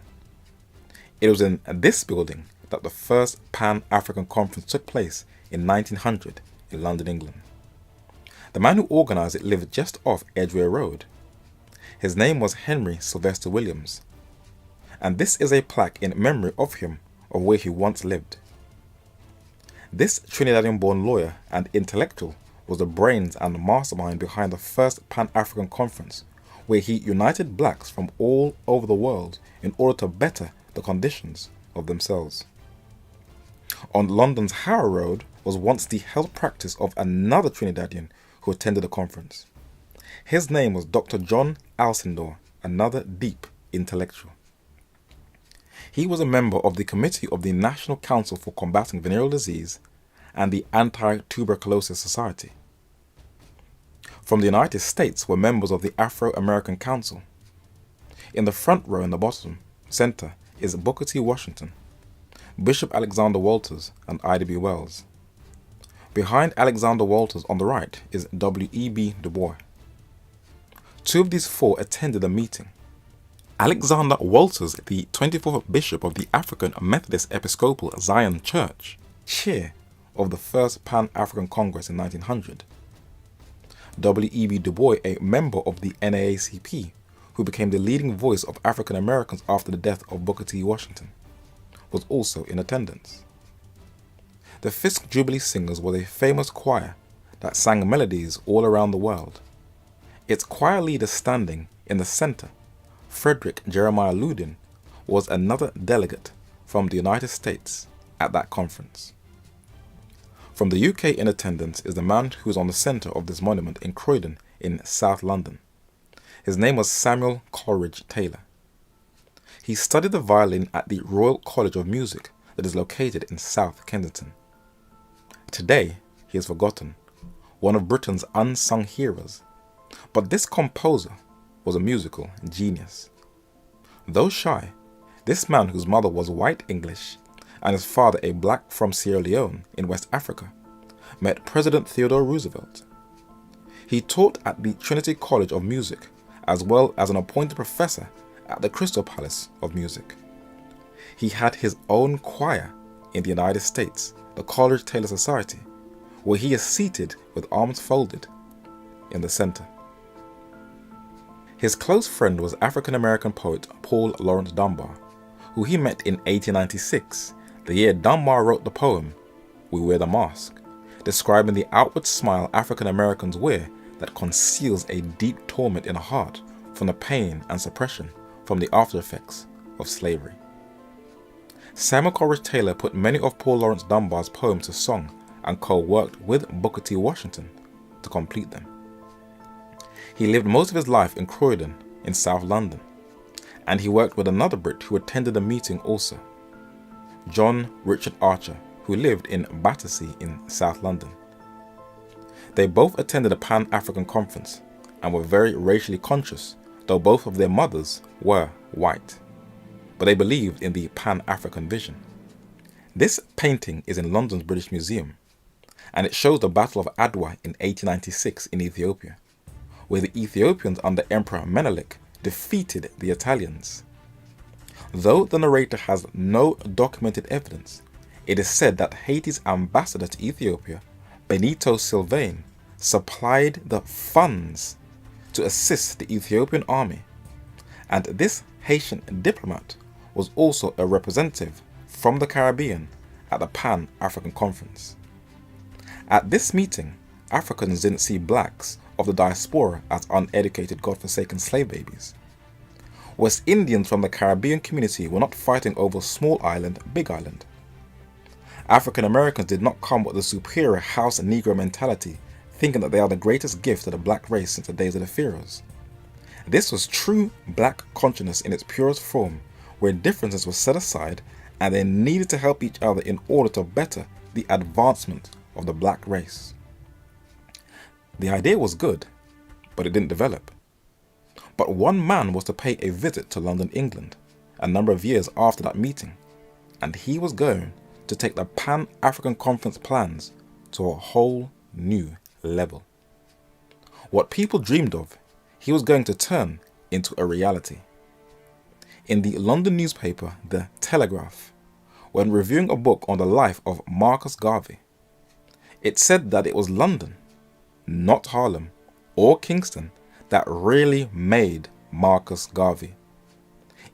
[SPEAKER 1] It was in this building that the first Pan-African Conference took place in 1900 in London, England. The man who organised it lived just off Edgware Road. His name was Henry Sylvester Williams, and this is a plaque in memory of him of where he once lived. This Trinidadian-born lawyer and intellectual was the brains and mastermind behind the first Pan-African Conference, where he united blacks from all over the world in order to better the conditions of themselves. On London's Harrow Road was once the health practice of another Trinidadian who attended the conference. His name was Dr. John Alcindor, another deep intellectual. He was a member of the Committee of the National Council for Combating Venereal Disease and the Anti-Tuberculosis Society. From the United States were members of the Afro-American Council. In the front row in the bottom center is Booker T. Washington, Bishop Alexander Walters, and Ida B. Wells. Behind Alexander Walters on the right is W.E.B. Du Bois. Two of these four attended the meeting. Alexander Walters, the 24th Bishop of the African Methodist Episcopal Zion Church, chair of the first Pan-African Congress in 1900. W.E.B. Du Bois, a member of the NAACP, who became the leading voice of African Americans after the death of Booker T. Washington, was also in attendance. The Fisk Jubilee Singers was a famous choir that sang melodies all around the world. Its choir leader standing in the center, Frederick Jeremiah Loudon, was another delegate from the United States at that conference. From the UK in attendance is the man who is on the centre of this monument in Croydon in South London. His name was Samuel Coleridge Taylor. He studied the violin at the Royal College of Music that is located in South Kensington. Today, he is forgotten, one of Britain's unsung heroes, but this composer was a musical genius. Though shy, this man, whose mother was white English and his father a black from Sierra Leone in West Africa, met President Theodore Roosevelt. He taught at the Trinity College of Music as well as an appointed professor at the Crystal Palace of Music. He had his own choir in the United States, the Coleridge Taylor Society, where he is seated with arms folded in the center. His close friend was African-American poet Paul Laurence Dunbar, who he met in 1896, the year Dunbar wrote the poem We Wear the Mask, describing the outward smile African-Americans wear that conceals a deep torment in the heart from the pain and suppression from the after effects of slavery. Samuel Coleridge Taylor put many of Paul Laurence Dunbar's poems to song and co-worked with Booker T. Washington to complete them. He lived most of his life in Croydon in South London, and he worked with another Brit who attended the meeting also, John Richard Archer, who lived in Battersea in South London. They both attended a Pan-African Conference and were very racially conscious, though both of their mothers were white, but they believed in the Pan-African vision. This painting is in London's British Museum, and it shows the Battle of Adwa in 1896 in Ethiopia, where the Ethiopians under Emperor Menelik defeated the Italians. Though the narrator has no documented evidence, it is said that Haiti's ambassador to Ethiopia, Benito Sylvain, supplied the funds to assist the Ethiopian army, and this Haitian diplomat was also a representative from the Caribbean at the Pan-African Conference. At this meeting, Africans didn't see blacks of the diaspora as uneducated, godforsaken slave babies. West Indians from the Caribbean community were not fighting over small island, big island. African Americans did not come with the superior house Negro mentality, thinking that they are the greatest gift to the black race since the days of the pharaohs. This was true black consciousness in its purest form, where differences were set aside and they needed to help each other in order to better the advancement of the black race. The idea was good, but it didn't develop. But one man was to pay a visit to London, England, a number of years after that meeting, and he was going to take the Pan-African Conference plans to a whole new level. What people dreamed of, he was going to turn into a reality. In the London newspaper, The Telegraph, when reviewing a book on the life of Marcus Garvey, it said that it was London, not Harlem or Kingston, that really made Marcus Garvey.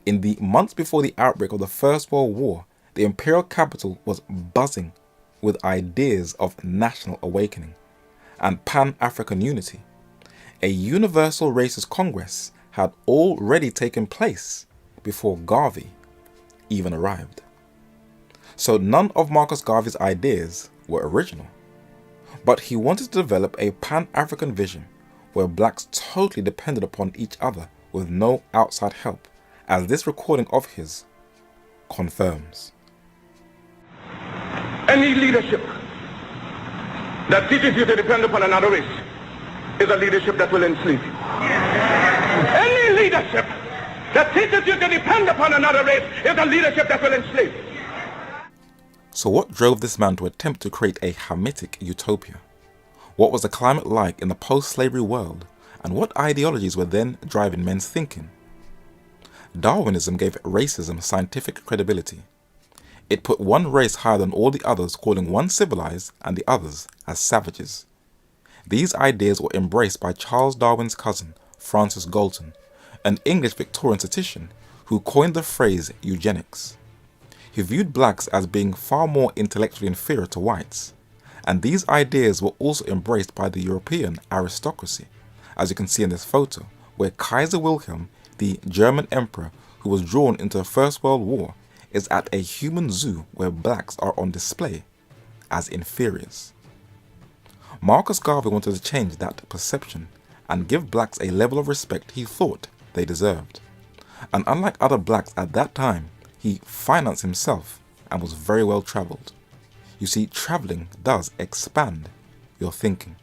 [SPEAKER 1] In the months before the outbreak of the First World War, the imperial capital was buzzing with ideas of national awakening and Pan-African unity. A universal racist congress had already taken place before Garvey even arrived. So none of Marcus Garvey's ideas were original, but he wanted to develop a Pan-African vision where blacks totally depended upon each other with no outside help, as this recording of his confirms.
[SPEAKER 3] Any leadership that teaches you to depend upon another race is a leadership that will enslave you. Any leadership that teaches you to depend upon another race is a leadership that will enslave you.
[SPEAKER 1] So what drove this man to attempt to create a Hamitic utopia? What was the climate like in the post-slavery world, and what ideologies were then driving men's thinking? Darwinism gave racism scientific credibility. It put one race higher than all the others, calling one civilized and the others as savages. These ideas were embraced by Charles Darwin's cousin, Francis Galton, an English Victorian statistician who coined the phrase eugenics. He viewed blacks as being far more intellectually inferior to whites, and these ideas were also embraced by the European aristocracy, as you can see in this photo, where Kaiser Wilhelm, the German emperor who was drawn into the First World War, is at a human zoo where blacks are on display as inferiors. Marcus Garvey wanted to change that perception and give blacks a level of respect he thought they deserved. And unlike other blacks at that time, he financed himself and was very well travelled. You see, travelling does expand your thinking.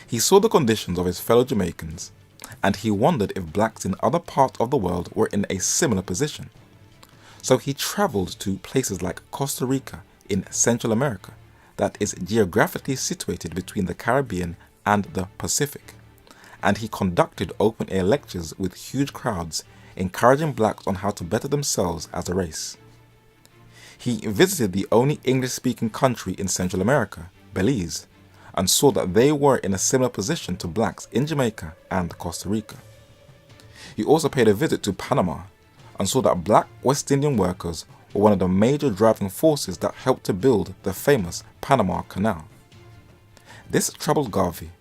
[SPEAKER 1] He saw the conditions of his fellow Jamaicans, and he wondered if blacks in other parts of the world were in a similar position. So he travelled to places like Costa Rica in Central America, that is geographically situated between the Caribbean and the Pacific, and he conducted open-air lectures with huge crowds, encouraging blacks on how to better themselves as a race. He visited the only English-speaking country in Central America, Belize, and saw that they were in a similar position to blacks in Jamaica and Costa Rica. He also paid a visit to Panama and saw that black West Indian workers were one of the major driving forces that helped to build the famous Panama Canal. This troubled Garvey,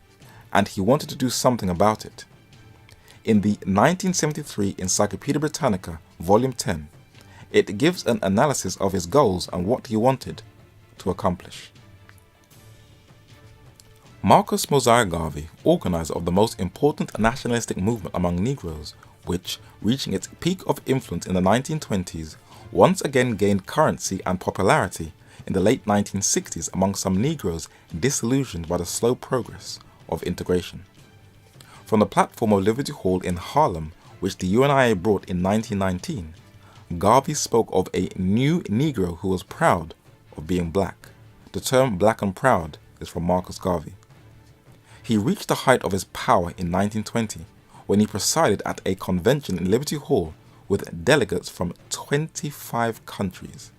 [SPEAKER 1] and he wanted to do something about it. In the 1973 Encyclopedia Britannica, Volume 10, it gives an analysis of his goals and what he wanted to accomplish. Marcus Mosiah Garvey, organizer of the most important nationalistic movement among Negroes, which, reaching its peak of influence in the 1920s, once again gained currency and popularity in the late 1960s among some Negroes disillusioned by the slow progress of integration. From the platform of Liberty Hall in Harlem, which the UNIA brought in 1919, Garvey spoke of a new Negro who was proud of being black. The term black and proud is from Marcus Garvey. He reached the height of his power in 1920 when he presided at a convention in Liberty Hall with delegates from 25 countries.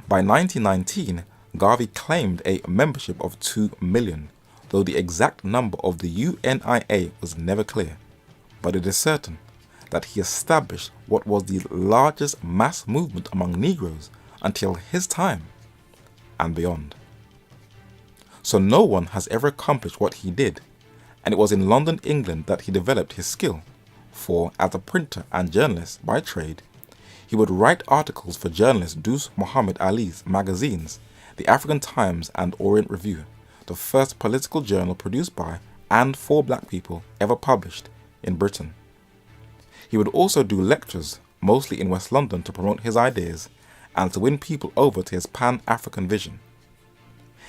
[SPEAKER 1] By 1919, Garvey claimed a membership of 2 million, though the exact number of the UNIA was never clear, but it is certain that he established what was the largest mass movement among Negroes until his time and beyond. So no one has ever accomplished what he did, and it was in London, England that he developed his skill, for as a printer and journalist by trade, he would write articles for journalist Dost Muhammad Ali's magazines, the African Times and Orient Review, the first political journal produced by and for black people ever published in Britain. He would also do lectures mostly in West London, to promote his ideas and to win people over to his Pan-African vision.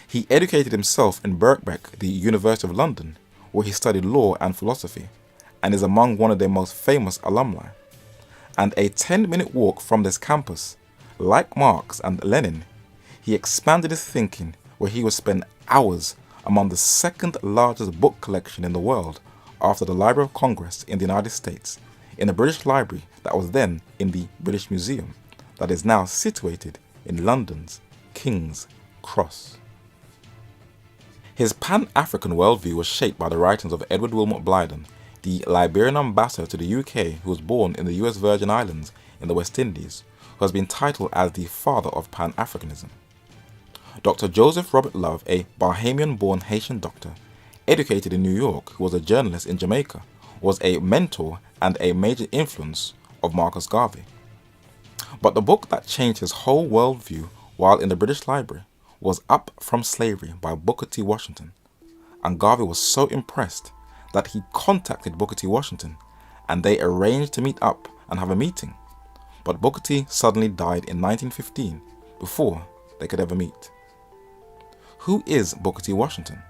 [SPEAKER 1] He educated himself in Birkbeck, the University of London, where he studied law and philosophy, and is among one of their most famous alumni. And a 10-minute walk from this campus, like Marx and Lenin, he expanded his thinking, where he would spend hours among the second largest book collection in the world after the Library of Congress in the United States, in the British Library that was then in the British Museum, that is now situated in London's King's Cross. His Pan-African worldview was shaped by the writings of Edward Wilmot Blyden, the Liberian ambassador to the UK who was born in the US Virgin Islands in the West Indies, who has been titled as the father of Pan-Africanism. Dr. Joseph Robert Love, a Bahamian-born Haitian doctor, educated in New York, who was a journalist in Jamaica, was a mentor and a major influence of Marcus Garvey. But the book that changed his whole worldview while in the British Library was Up From Slavery by Booker T. Washington, and Garvey was so impressed that he contacted Booker T. Washington and they arranged to meet up and have a meeting, but Booker T. suddenly died in 1915 before they could ever meet. Who is Booker T. Washington?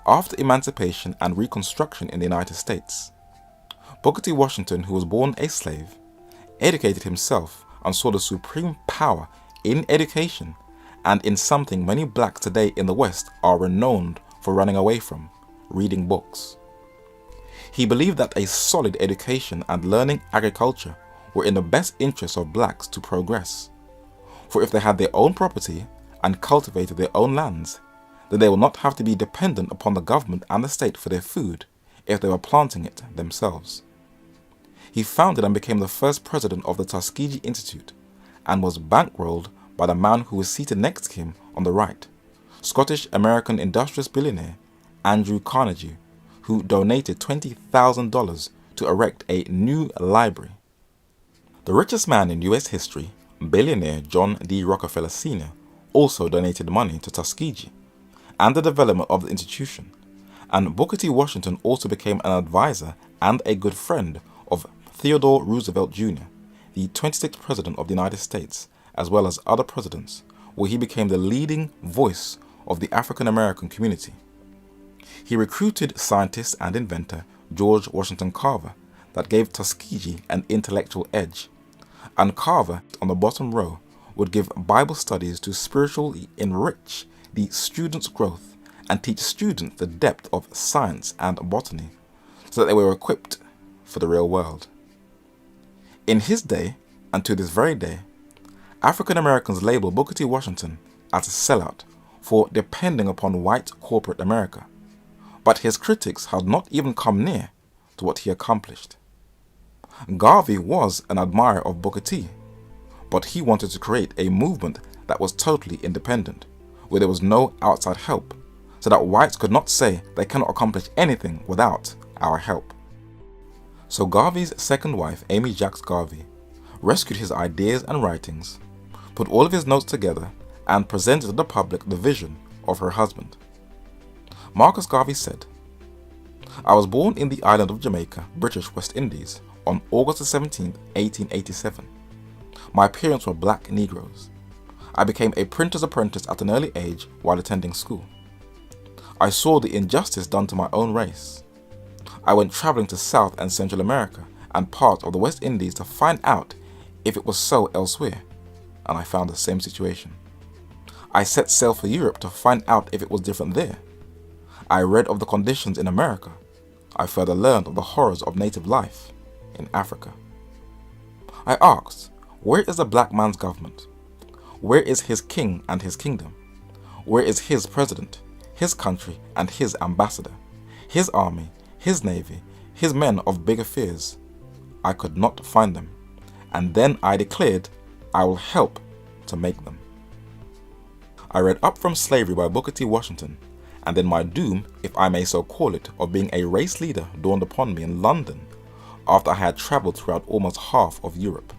[SPEAKER 1] After emancipation and Reconstruction in the United States, Booker T. Washington, who was born a slave, educated himself and saw the supreme power in education and in something many blacks today in the West are renowned for running away from: reading books. He believed that a solid education and learning agriculture were in the best interests of blacks to progress. For if they had their own property and cultivated their own lands, then they will not have to be dependent upon the government and the state for their food if they were planting it themselves. He founded and became the first president of the Tuskegee Institute and was bankrolled by the man who was seated next to him on the right, Scottish-American industrialist billionaire Andrew Carnegie, who donated $20,000 to erect a new library. The richest man in US history, billionaire John D. Rockefeller Sr., also donated money to Tuskegee and the development of the institution, and Booker T. Washington also became an advisor and a good friend of Theodore Roosevelt Jr., the 26th President of the United States, as well as other presidents, where he became the leading voice of the African American community. He recruited scientist and inventor George Washington Carver that gave Tuskegee an intellectual edge, and Carver, on the bottom row, would give Bible studies to spiritually enrich the students' growth and teach students the depth of science and botany so that they were equipped for the real world. In his day, and to this very day, African Americans label Booker T. Washington as a sellout for depending upon white corporate America, but his critics had not even come near to what he accomplished. Garvey was an admirer of Booker T, but he wanted to create a movement that was totally independent, where there was no outside help, so that whites could not say they cannot accomplish anything without our help. So Garvey's second wife, Amy Jacks Garvey, rescued his ideas and writings, put all of his notes together, and presented to the public the vision of her husband. Marcus Garvey said, "I was born in the island of Jamaica, British West Indies, on August 17, 1887. My parents were black Negroes. I became a printer's apprentice at an early age while attending school. I saw the injustice done to my own race. I went traveling to South and Central America and parts of the West Indies to find out if it was so elsewhere, and I found the same situation. I set sail for Europe to find out if it was different there. I read of the conditions in America. I further learned of the horrors of native life in Africa. I asked, where is the black man's government? Where is his king and his kingdom? Where is his president, his country and his ambassador, his army, his navy, his men of big affairs? I could not find them, and then I declared I will help to make them. I read Up From Slavery by Booker T. Washington, and then my doom, if I may so call it, of being a race leader dawned upon me in London after I had travelled throughout almost half of Europe.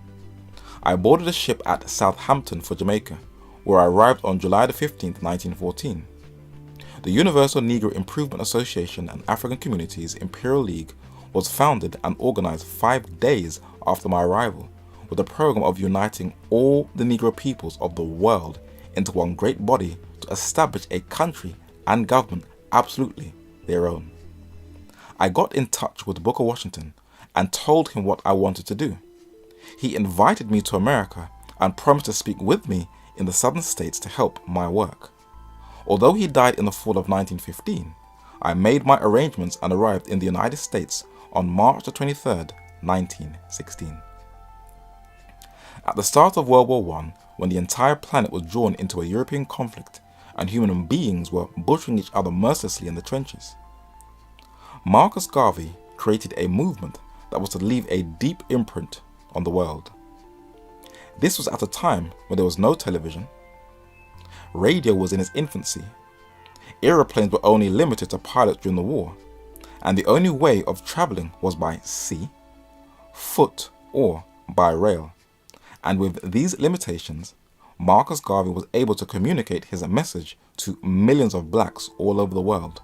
[SPEAKER 1] I boarded a ship at Southampton for Jamaica, where I arrived on July the 15th, 1914. The Universal Negro Improvement Association and African Communities Imperial League was founded and organized 5 days after my arrival, with a program of uniting all the Negro peoples of the world into one great body to establish a country and government absolutely their own. I got in touch with Booker Washington and told him what I wanted to do. He invited me to America and promised to speak with me in the southern states to help my work. Although he died in the fall of 1915, I made my arrangements and arrived in the United States on March 23, 1916. At the start of World War I, when the entire planet was drawn into a European conflict and human beings were butchering each other mercilessly in the trenches, Marcus Garvey created a movement that was to leave a deep imprint on the world. This was at a time when there was no television, radio was in its infancy, aeroplanes were only limited to pilots during the war, and the only way of travelling was by sea, foot, or by rail. And with these limitations, Marcus Garvey was able to communicate his message to millions of blacks all over the world.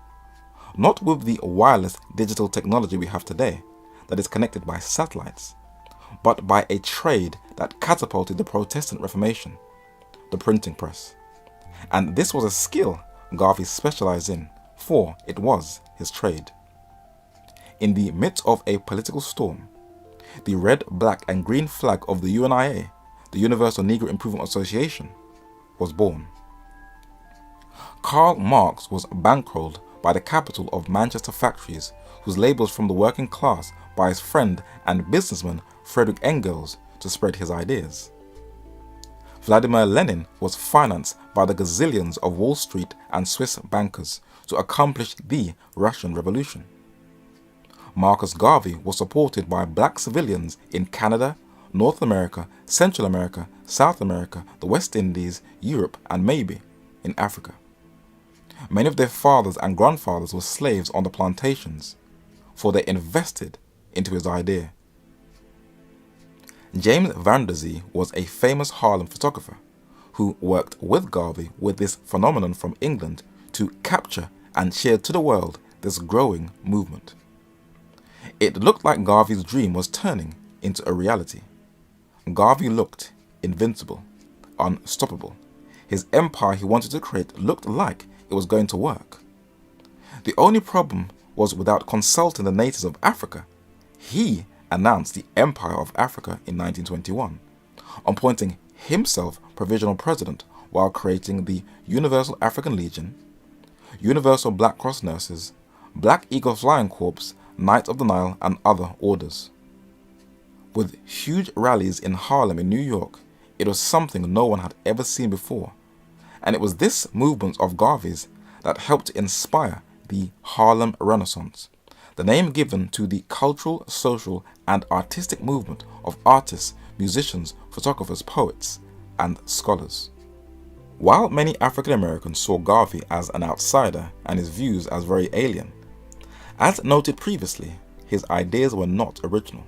[SPEAKER 1] Not with the wireless digital technology we have today that is connected by satellites, but by a trade that catapulted the Protestant Reformation, the printing press. And this was a skill Garvey specialized in, for it was his trade. In the midst of a political storm, the red, black and green flag of the UNIA, the Universal Negro Improvement Association, was born. Karl Marx was bankrolled by the capital of Manchester factories, whose labels from the working class by his friend and businessman Friedrich Engels to spread his ideas. Vladimir Lenin was financed by the gazillions of Wall Street and Swiss bankers to accomplish the Russian Revolution. Marcus Garvey was supported by black civilians in Canada, North America, Central America, South America, the West Indies, Europe, and maybe in Africa. Many of their fathers and grandfathers were slaves on the plantations, for they invested into his idea. James Van Der Zee was a famous Harlem photographer who worked with Garvey with this phenomenon from England to capture and share to the world this growing movement. It looked like Garvey's dream was turning into a reality. Garvey looked invincible, unstoppable. His empire he wanted to create looked like it was going to work. The only problem was, without consulting the natives of Africa, he announced the Empire of Africa in 1921, appointing himself provisional president while creating the Universal African Legion, Universal Black Cross Nurses, Black Eagle Flying Corps, Knights of the Nile, and other orders. With huge rallies in Harlem in New York, it was something no one had ever seen before, and it was this movement of Garvey's that helped to inspire the Harlem Renaissance, the name given to the cultural, social, and artistic movement of artists, musicians, photographers, poets, and scholars. While many African Americans saw Garvey as an outsider and his views as very alien, as noted previously, his ideas were not original.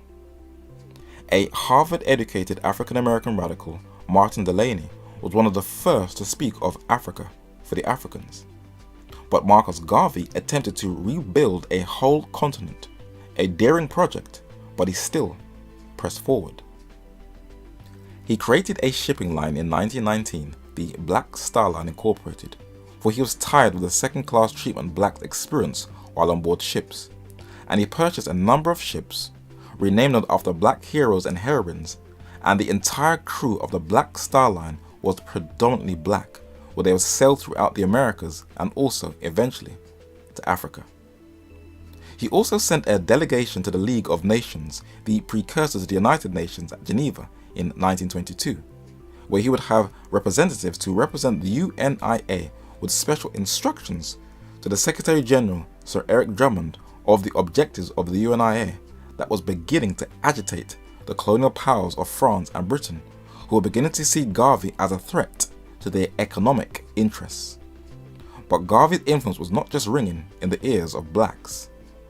[SPEAKER 1] A Harvard-educated African American radical, Martin Delany, was one of the first to speak of Africa for the Africans. But Marcus Garvey attempted to rebuild a whole continent, a daring project, but he still pressed forward. He created a shipping line in 1919, the Black Star Line Incorporated, for he was tired of the second-class treatment blacks experienced while on board ships, and he purchased a number of ships, renamed them after black heroes and heroines, and the entire crew of the Black Star Line was predominantly black, where they would sail throughout the Americas and also, eventually, to Africa. He also sent a delegation to the League of Nations, the precursor to the United Nations, at Geneva in 1922, where he would have representatives to represent the UNIA with special instructions to the Secretary General, Sir Eric Drummond, of the objectives of the UNIA that was beginning to agitate the colonial powers of France and Britain, who were beginning to see Garvey as a threat to their economic interests. But Garvey's influence was not just ringing in the ears of blacks.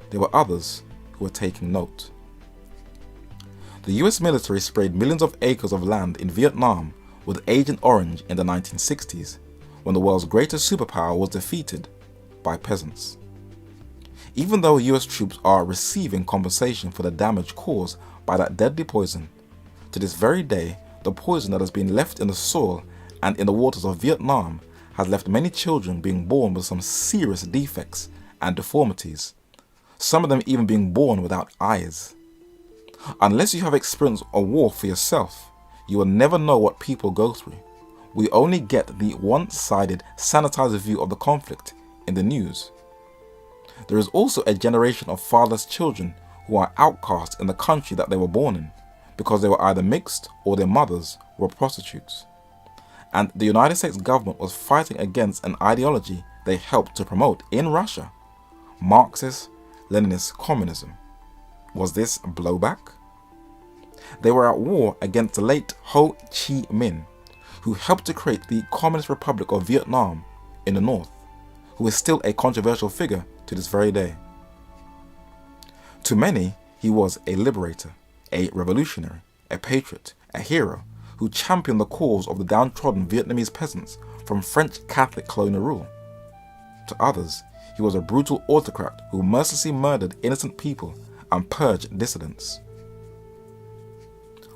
[SPEAKER 1] There were others who were taking note. The US military sprayed millions of acres of land in Vietnam with Agent Orange in the 1960s, when the world's greatest superpower was defeated by peasants. Even though US troops are receiving compensation for the damage caused by that deadly poison, to this very day, the poison that has been left in the soil and in the waters of Vietnam has left many children being born with some serious defects and deformities, some of them even being born without eyes. Unless you have experienced a war for yourself, you will never know what people go through. We only get the one-sided, sanitized view of the conflict in the news. There is also a generation of fatherless children who are outcast in the country that they were born in because they were either mixed or their mothers were prostitutes. And the United States government was fighting against an ideology they helped to promote in Russia, Marxist-Leninist communism. Was this blowback? They were at war against the late Ho Chi Minh, who helped to create the Communist Republic of Vietnam in the north, who is still a controversial figure to this very day. To many, he was a liberator, a revolutionary, a patriot, a hero, who championed the cause of the downtrodden Vietnamese peasants from French Catholic colonial rule. To others, he was a brutal autocrat who mercilessly murdered innocent people and purged dissidents.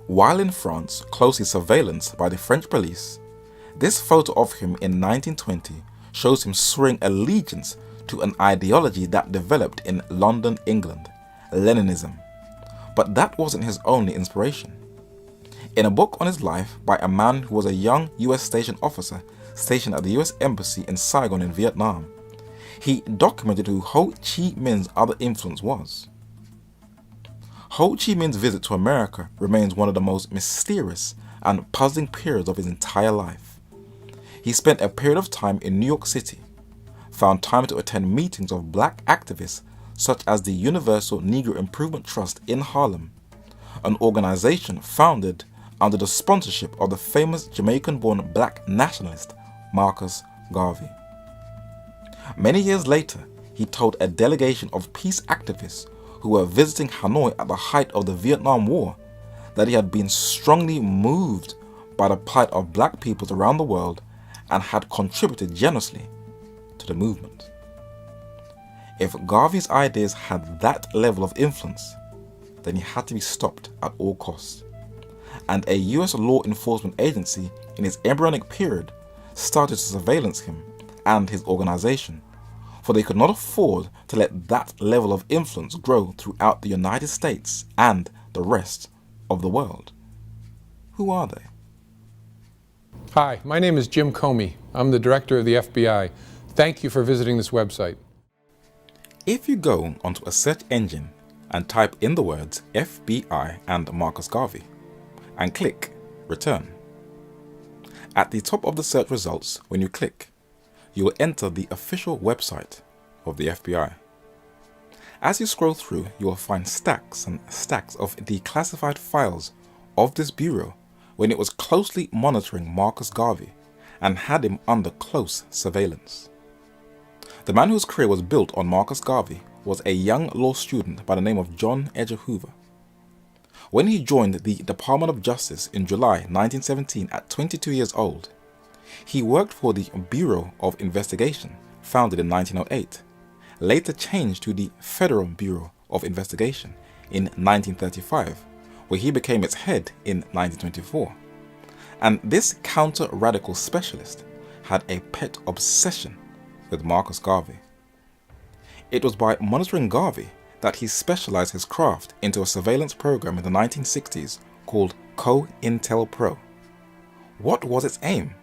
[SPEAKER 1] While in France, closely surveillanced by the French police, this photo of him in 1920 shows him swearing allegiance to an ideology that developed in London, England, Leninism. But that wasn't his only inspiration. In a book on his life by a man who was a young US station officer stationed at the US Embassy in Saigon in Vietnam, he documented who Ho Chi Minh's other influence was. Ho Chi Minh's visit to America remains one of the most mysterious and puzzling periods of his entire life. He spent a period of time in New York City, found time to attend meetings of black activists such as the Universal Negro Improvement Trust in Harlem, an organization founded under the sponsorship of the famous Jamaican-born black nationalist Marcus Garvey. Many years later, he told a delegation of peace activists who were visiting Hanoi at the height of the Vietnam War that he had been strongly moved by the plight of black peoples around the world and had contributed generously to the movement. If Garvey's ideas had that level of influence, then he had to be stopped at all costs. And a US law enforcement agency in his embryonic period started to surveillance him and his organization, for they could not afford to let that level of influence grow throughout the United States and the rest of the world. Who are they?
[SPEAKER 4] Hi, my name is Jim Comey. I'm the director of the FBI. Thank you for visiting this website.
[SPEAKER 1] If you go onto a search engine and type in the words FBI and Marcus Garvey and click return, at the top of the search results, when you click, you will enter the official website of the FBI. As you scroll through, you will find stacks and stacks of declassified files of this bureau when it was closely monitoring Marcus Garvey and had him under close surveillance. The man whose career was built on Marcus Garvey was a young law student by the name of John Edgar Hoover. When he joined the Department of Justice in July 1917 at 22 years old, he worked for the Bureau of Investigation, founded in 1908, later changed to the Federal Bureau of Investigation in 1935, where he became its head in 1924. And this counter-radical specialist had a pet obsession with Marcus Garvey. It was by monitoring Garvey that he specialized his craft into a surveillance program in the 1960s called COINTELPRO. What was its aim?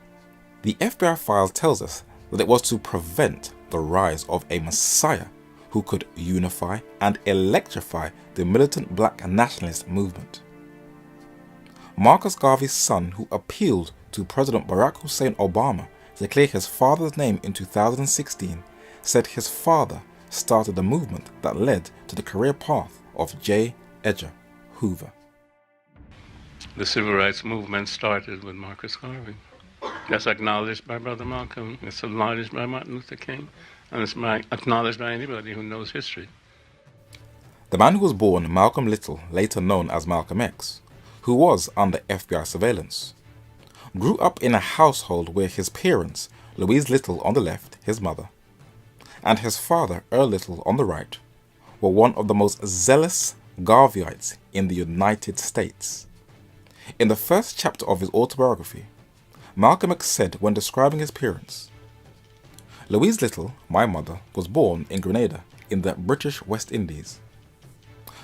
[SPEAKER 1] The FBI file tells us that it was to prevent the rise of a messiah who could unify and electrify the militant black nationalist movement. Marcus Garvey's son, who appealed to President Barack Hussein Obama to clear his father's name in 2016, said his father started the movement that led to the career path of J. Edgar Hoover.
[SPEAKER 5] The civil rights movement started with Marcus Garvey. That's acknowledged by Brother Malcolm, it's acknowledged by Martin Luther King, and it's acknowledged by anybody who knows history.
[SPEAKER 1] The man who was born Malcolm Little, later known as Malcolm X, who was under FBI surveillance, grew up in a household where his parents, Louise Little on the left, his mother, and his father, Earl Little on the right, were one of the most zealous Garveyites in the United States. In the first chapter of his autobiography, Malcolm X said when describing his parents, "Louise Little, my mother, was born in Grenada in the British West Indies.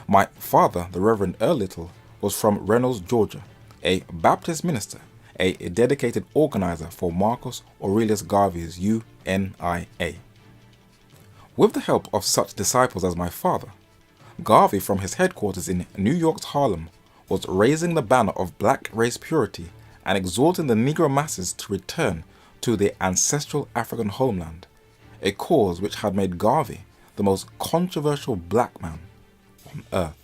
[SPEAKER 1] My father, the Reverend Earl Little, was from Reynolds, Georgia, a Baptist minister, a dedicated organizer for Marcus Aurelius Garvey's UNIA. With the help of such disciples as my father, Garvey from his headquarters in New York's Harlem was raising the banner of black race purity and exhorting the Negro masses to return to their ancestral African homeland, a cause which had made Garvey the most controversial black man on earth."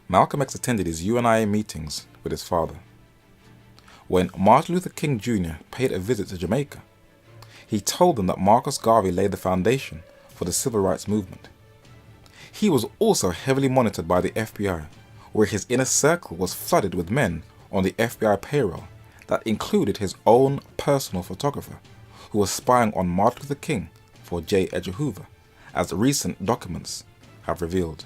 [SPEAKER 1] Malcolm X attended his UNIA meetings with his father. When Martin Luther King Jr. paid a visit to Jamaica, he told them that Marcus Garvey laid the foundation for the civil rights movement. He was also heavily monitored by the FBI, where his inner circle was flooded with men on the FBI payroll that included his own personal photographer, who was spying on Martin Luther King for J. Edgar Hoover, as recent documents have revealed.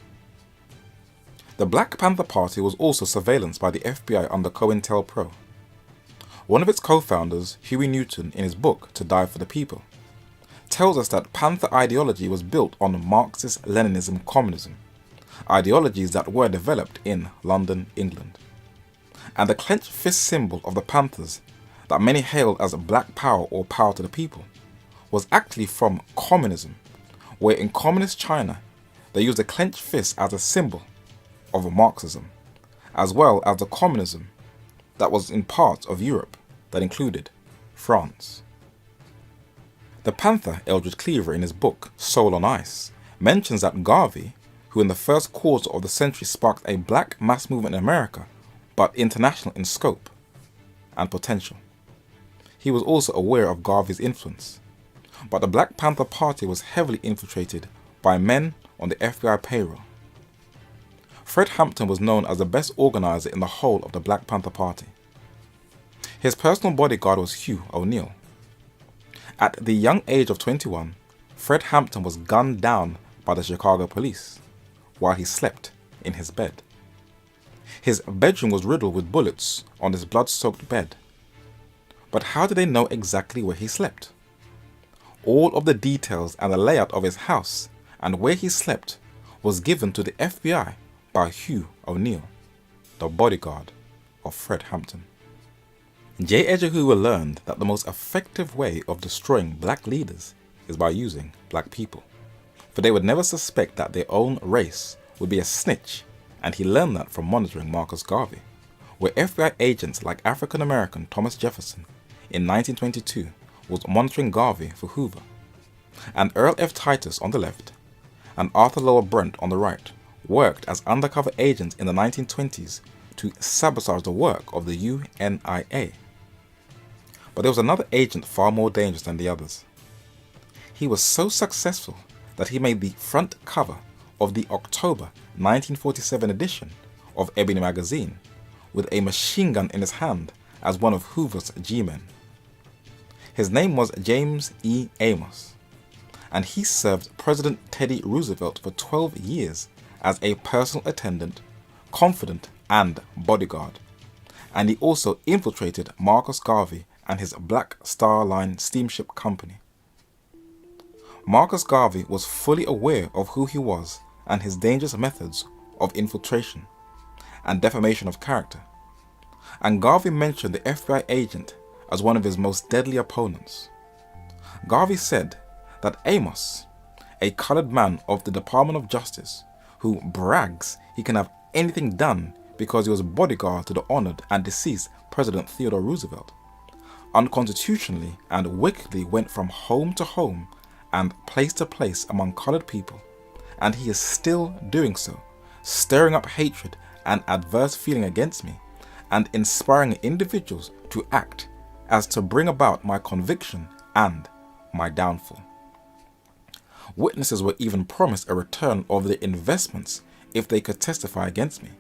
[SPEAKER 1] The Black Panther Party was also surveillanced by the FBI under COINTELPRO. One of its co-founders, Huey Newton, in his book To Die for the People, tells us that Panther ideology was built on Marxist-Leninism communism, ideologies that were developed in London, England. And the clenched fist symbol of the Panthers, that many hailed as Black Power or Power to the People, was actually from communism, where in communist China they used a clenched fist as a symbol of Marxism, as well as the communism that was in parts of Europe that included France. The Panther Eldridge Cleaver, in his book Soul on Ice, mentions that Garvey, who in the first quarter of the century sparked a black mass movement in America, but international in scope and potential. He was also aware of Garvey's influence, but the Black Panther Party was heavily infiltrated by men on the FBI payroll. Fred Hampton was known as the best organizer in the whole of the Black Panther Party. His personal bodyguard was Hugh O'Neill. At the young age of 21, Fred Hampton was gunned down by the Chicago police while he slept in his bed. His bedroom was riddled with bullets on his blood-soaked bed. But how did they know exactly where he slept? All of the details and the layout of his house and where he slept was given to the FBI by Hugh O'Neill, the bodyguard of Fred Hampton. J. Edgar Hoover learned that the most effective way of destroying black leaders is by using black people, for they would never suspect that their own race would be a snitch, and he learned that from monitoring Marcus Garvey, where FBI agents like African-American Thomas Jefferson in 1922 was monitoring Garvey for Hoover, and Earl F. Titus on the left and Arthur Lower Brent on the right worked as undercover agents in the 1920s to sabotage the work of the UNIA. But there was another agent far more dangerous than the others. He was so successful that he made the front cover of the October 1947 edition of Ebony magazine with a machine gun in his hand as one of Hoover's G-men. His name was James E. Amos, and he served President Teddy Roosevelt for 12 years as a personal attendant, confidant, and bodyguard. And he also infiltrated Marcus Garvey and his Black Star Line steamship company. Marcus Garvey was fully aware of who he was and his dangerous methods of infiltration and defamation of character, and Garvey mentioned the FBI agent as one of his most deadly opponents. Garvey said that Amos, a colored man of the Department of Justice who brags he can have anything done because he was bodyguard to the honored and deceased President Theodore Roosevelt, unconstitutionally and wickedly went from home to home and place to place among colored people, and he is still doing so, stirring up hatred and adverse feeling against me, and inspiring individuals to act as to bring about my conviction and my downfall. Witnesses were even promised a return of their investments if they could testify against me.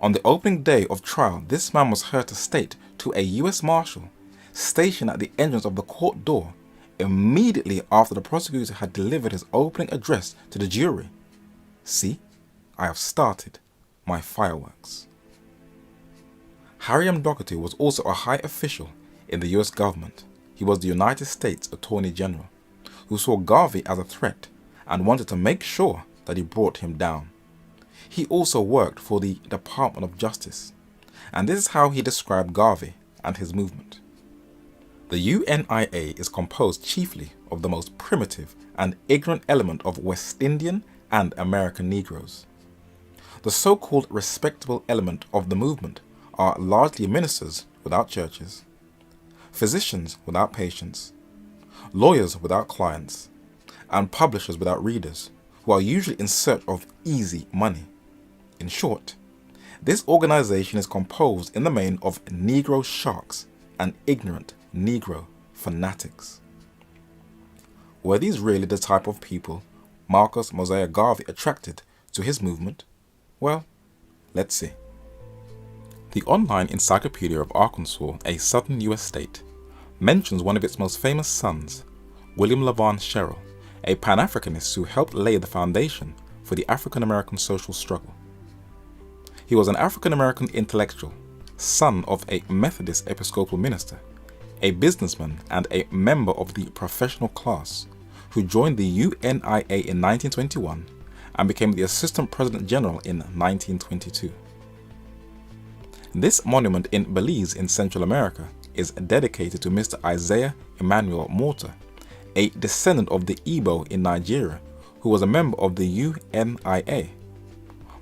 [SPEAKER 1] On the opening day of trial, this man was heard to state to a U.S. Marshal stationed at the entrance of the court door immediately after the prosecutor had delivered his opening address to the jury See, I have started my fireworks. Harry M. Doherty was also a high official in the US government. He was the United States Attorney General, who saw Garvey as a threat and wanted to make sure that he brought him down. He also worked for the Department of Justice, and this is how he described Garvey and his movement. The UNIA is composed chiefly of the most primitive and ignorant element of West Indian and American Negroes. The so-called respectable element of the movement are largely ministers without churches, physicians without patients, lawyers without clients, and publishers without readers, who are usually in search of easy money. In short, this organization is composed in the main of Negro sharks and ignorant Negro fanatics. Were these really the type of people Marcus Mosiah Garvey attracted to his movement? Well, let's see. The Online Encyclopedia of Arkansas, a southern U.S. state, mentions one of its most famous sons, William LaVaughn Sherrill, a Pan-Africanist who helped lay the foundation for the African-American social struggle. He was an African-American intellectual, son of a Methodist Episcopal minister, a businessman and a member of the professional class, who joined the UNIA in 1921 and became the Assistant President General in 1922. This monument in Belize in Central America is dedicated to Mr. Isaiah Emmanuel Morta, a descendant of the Igbo in Nigeria who was a member of the UNIA.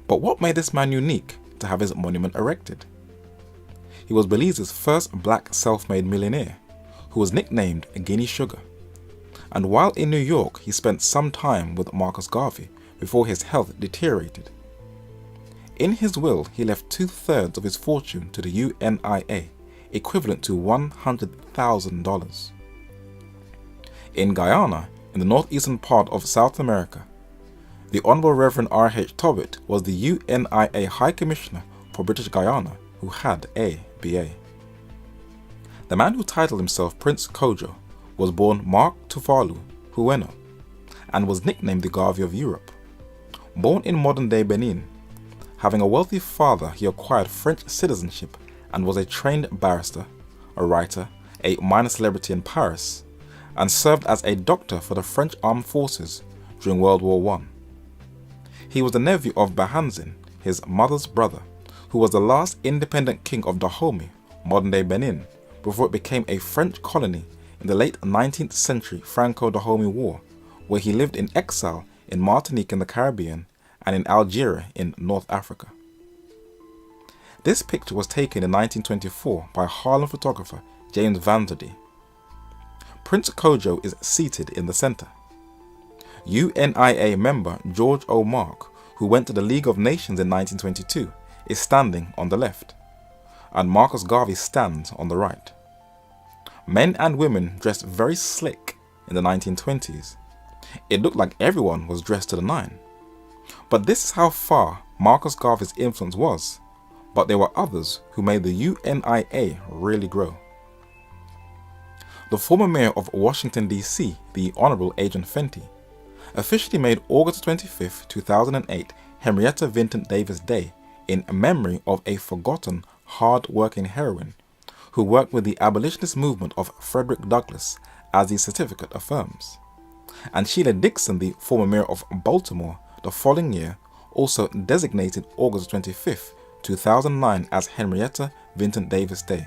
[SPEAKER 1] But what made this man unique to have his monument erected? He was Belize's first black self-made millionaire, who was nicknamed Guinea Sugar. And while in New York, he spent some time with Marcus Garvey before his health deteriorated. In his will, he left 2/3 of his fortune to the UNIA, equivalent to $100,000. In Guyana, in the northeastern part of South America, the Honorable Reverend R.H. Tobit was the UNIA High Commissioner for British Guyana, who had a BA. The man who titled himself Prince Kojo was born Mark Tuvalu Hueno and was nicknamed the Garvey of Europe. Born in modern-day Benin, having a wealthy father, he acquired French citizenship and was a trained barrister, a writer, a minor celebrity in Paris, and served as a doctor for the French armed forces during World War I. He was the nephew of Bahanzin, his mother's brother, who was the last independent king of Dahomey, modern-day Benin, before it became a French colony in the late 19th century Franco-Dahomey War, where he lived in exile in Martinique in the Caribbean and in Algeria in North Africa. This picture was taken in 1924 by Harlem photographer James Vanderdy. Prince Kojo is seated in the center. UNIA member George O. Mark, who went to the League of Nations in 1922, is standing on the left, and Marcus Garvey stands on the right. Men and women dressed very slick in the 1920s. It looked like everyone was dressed to the nine. But this is how far Marcus Garvey's influence was, but there were others who made the UNIA really grow. The former mayor of Washington, D.C., the Honorable Agent Fenty, officially made August 25, 2008 Henrietta Vinton Davis Day in memory of a forgotten, hard-working heroine who worked with the abolitionist movement of Frederick Douglass, as the certificate affirms. And Sheila Dixon, the former mayor of Baltimore, the following year also designated August 25, 2009 as Henrietta Vinton Davis Day.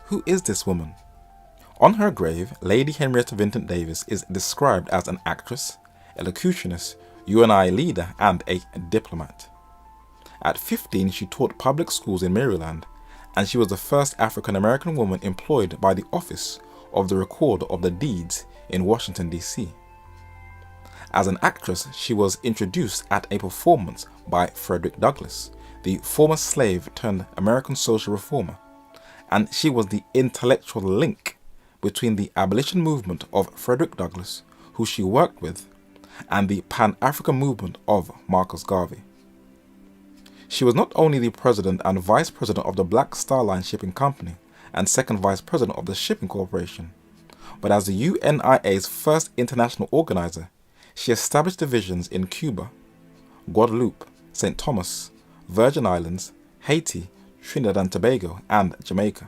[SPEAKER 1] Who is this woman? On her grave, Lady Henrietta Vinton Davis is described as an actress, elocutionist, UNI leader, and a diplomat. At 15, she taught public schools in Maryland, and she was the first African-American woman employed by the Office of the Recorder of the Deeds in Washington, D.C. As an actress, she was introduced at a performance by Frederick Douglass, the former slave turned American social reformer, and she was the intellectual link between the abolition movement of Frederick Douglass, who she worked with, and the Pan-African movement of Marcus Garvey. She was not only the president and vice president of the Black Star Line Shipping Company and second vice president of the Shipping Corporation, but as the UNIA's first international organizer, she established divisions in Cuba, Guadeloupe, St. Thomas, Virgin Islands, Haiti, Trinidad and Tobago, and Jamaica,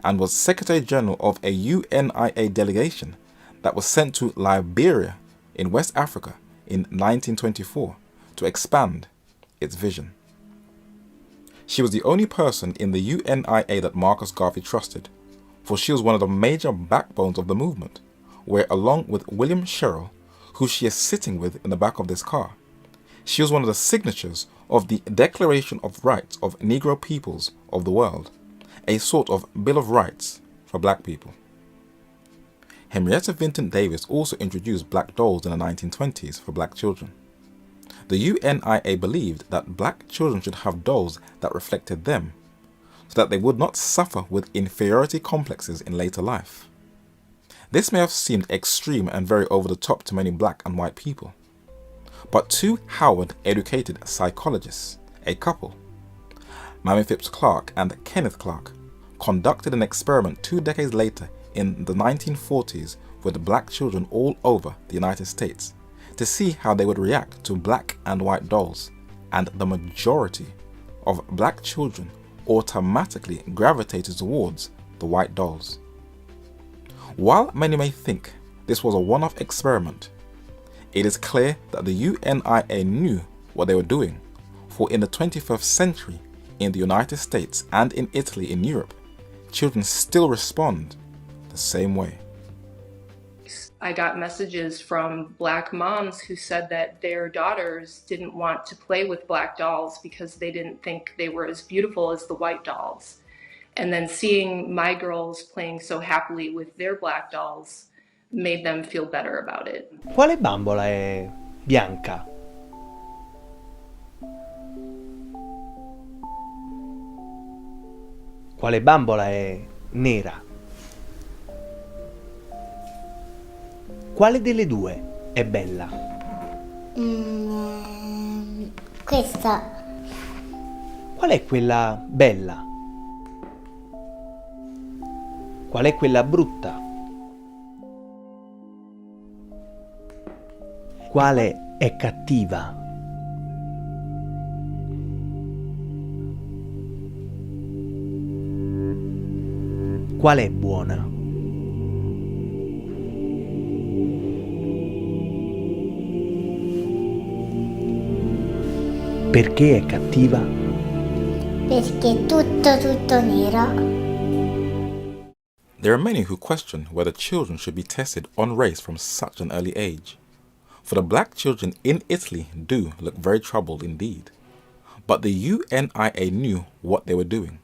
[SPEAKER 1] and was Secretary General of a UNIA delegation that was sent to Liberia in West Africa in 1924 to expand its vision. She was the only person in the UNIA that Marcus Garvey trusted, for she was one of the major backbones of the movement, where along with William Sherrill, who she is sitting with in the back of this car, she was one of the signatures of the Declaration of Rights of Negro Peoples of the World, a sort of Bill of Rights for black people. Henrietta Vinton Davis also introduced black dolls in the 1920s for black children. The UNIA believed that black children should have dolls that reflected them, so that they would not suffer with inferiority complexes in later life. This may have seemed extreme and very over the top to many black and white people, but two Howard-educated psychologists, a couple, Mamie Phipps Clark and Kenneth Clark, conducted an experiment 2 decades later in the 1940s with black children all over the United States to see how they would react to black and white dolls, and the majority of black children automatically gravitated towards the white dolls. While many may think this was a one-off experiment, it is clear that the UNIA knew what they were doing, for in the 21st century, in the United States and in Italy in Europe, children still respond the same way.
[SPEAKER 6] I got messages from black moms who said that their daughters didn't want to play with black dolls because they didn't think they were as beautiful as the white dolls. And then seeing my girls playing so happily with their black dolls made them feel better about it.
[SPEAKER 7] Quale bambola è bianca? Quale bambola è nera? Quale delle due è bella?
[SPEAKER 8] Questa.
[SPEAKER 7] Qual è quella bella? Qual è quella brutta? Quale è cattiva? Qual è buona? Perché è cattiva?
[SPEAKER 8] Perché è tutto nero.
[SPEAKER 1] There are many who question whether children should be tested on race from such an early age. For the black children in Italy do look very troubled indeed. But the UNIA knew what they were doing.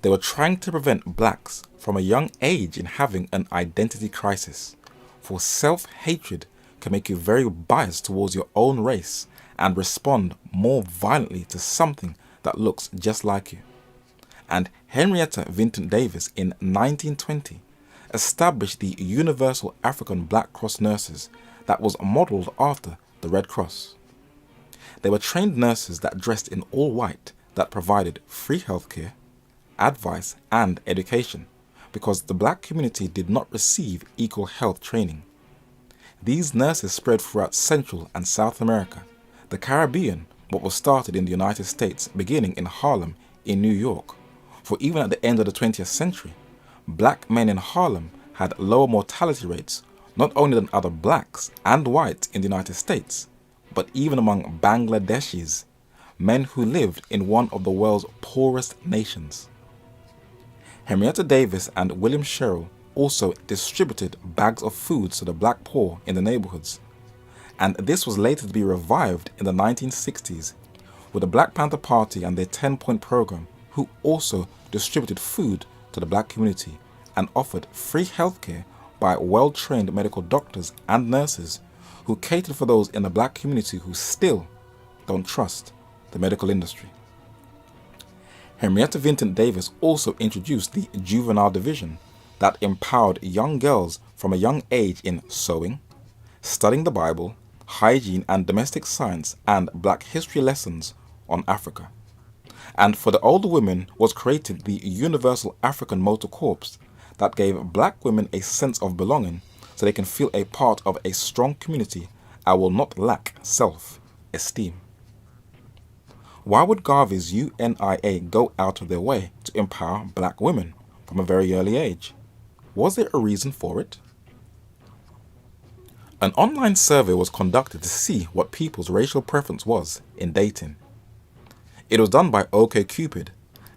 [SPEAKER 1] They were trying to prevent blacks from a young age in having an identity crisis. For self-hatred can make you very biased towards your own race and respond more violently to something that looks just like you. And Henrietta Vinton Davis in 1920 established the Universal African Black Cross Nurses that was modelled after the Red Cross. They were trained nurses that dressed in all white that provided free healthcare, advice and education because the black community did not receive equal health training. These nurses spread throughout Central and South America, the Caribbean, what was started in the United States beginning in Harlem in New York. For even at the end of the 20th century, black men in Harlem had lower mortality rates not only than other blacks and whites in the United States, but even among Bangladeshis, men who lived in one of the world's poorest nations. Henrietta Davis and William Sherrill also distributed bags of foods to the black poor in the neighborhoods, and this was later to be revived in the 1960s with the Black Panther Party and their 10-point program, who also distributed food to the black community and offered free healthcare by well-trained medical doctors and nurses who catered for those in the black community who still don't trust the medical industry. Henrietta Vinton Davis also introduced the juvenile division that empowered young girls from a young age in sewing, studying the Bible, hygiene and domestic science, and black history lessons on Africa. And for the older women was created the Universal African Motor Corps that gave black women a sense of belonging so they can feel a part of a strong community and will not lack self-esteem. Why would Garvey's UNIA go out of their way to empower black women from a very early age? Was there a reason for it? An online survey was conducted to see what people's racial preference was in dating. It was done by OkCupid,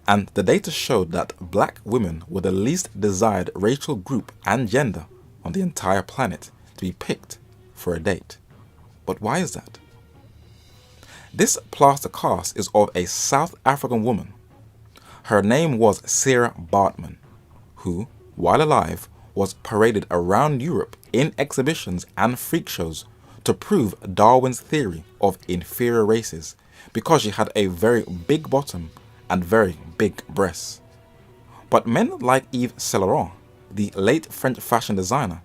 [SPEAKER 1] and the data showed that black women were the least desired racial group and gender on the entire planet to be picked for a date. But why is that? This plaster cast is of a South African woman. Her name was Sarah Baartman, who, while alive, was paraded around Europe in exhibitions and freak shows to prove Darwin's theory of inferior races because she had a very big bottom and very big breasts. But men like Yves Saint Laurent, the late French fashion designer,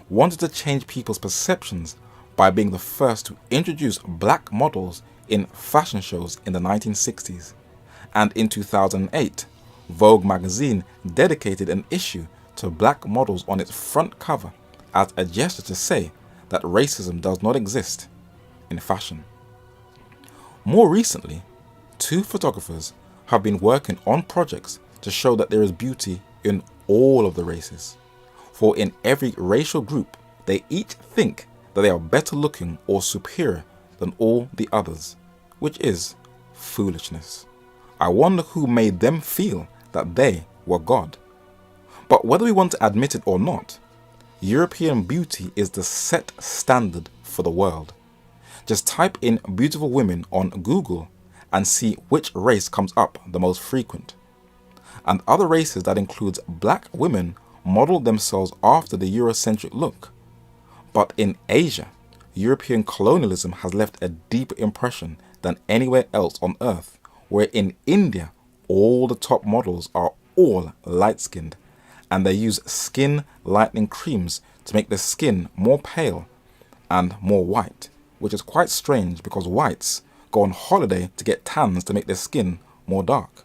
[SPEAKER 1] wanted to change people's perceptions by being the first to introduce black models in fashion shows in the 1960s. And in 2008, Vogue magazine dedicated an issue to black models on its front cover as a gesture to say that racism does not exist in fashion. More recently, 2 photographers have been working on projects to show that there is beauty in all of the races. For in every racial group, they each think that they are better looking or superior than all the others, which is foolishness. I wonder who made them feel that they were God. But whether we want to admit it or not, European beauty is the set standard for the world. Just type in beautiful women on Google and see which race comes up the most frequent. And other races that includes black women model themselves after the Eurocentric look. But in Asia, European colonialism has left a deeper impression than anywhere else on earth, where in India, all the top models are all light-skinned, and they use skin lightening creams to make their skin more pale and more white, which is quite strange because whites go on holiday to get tans to make their skin more dark.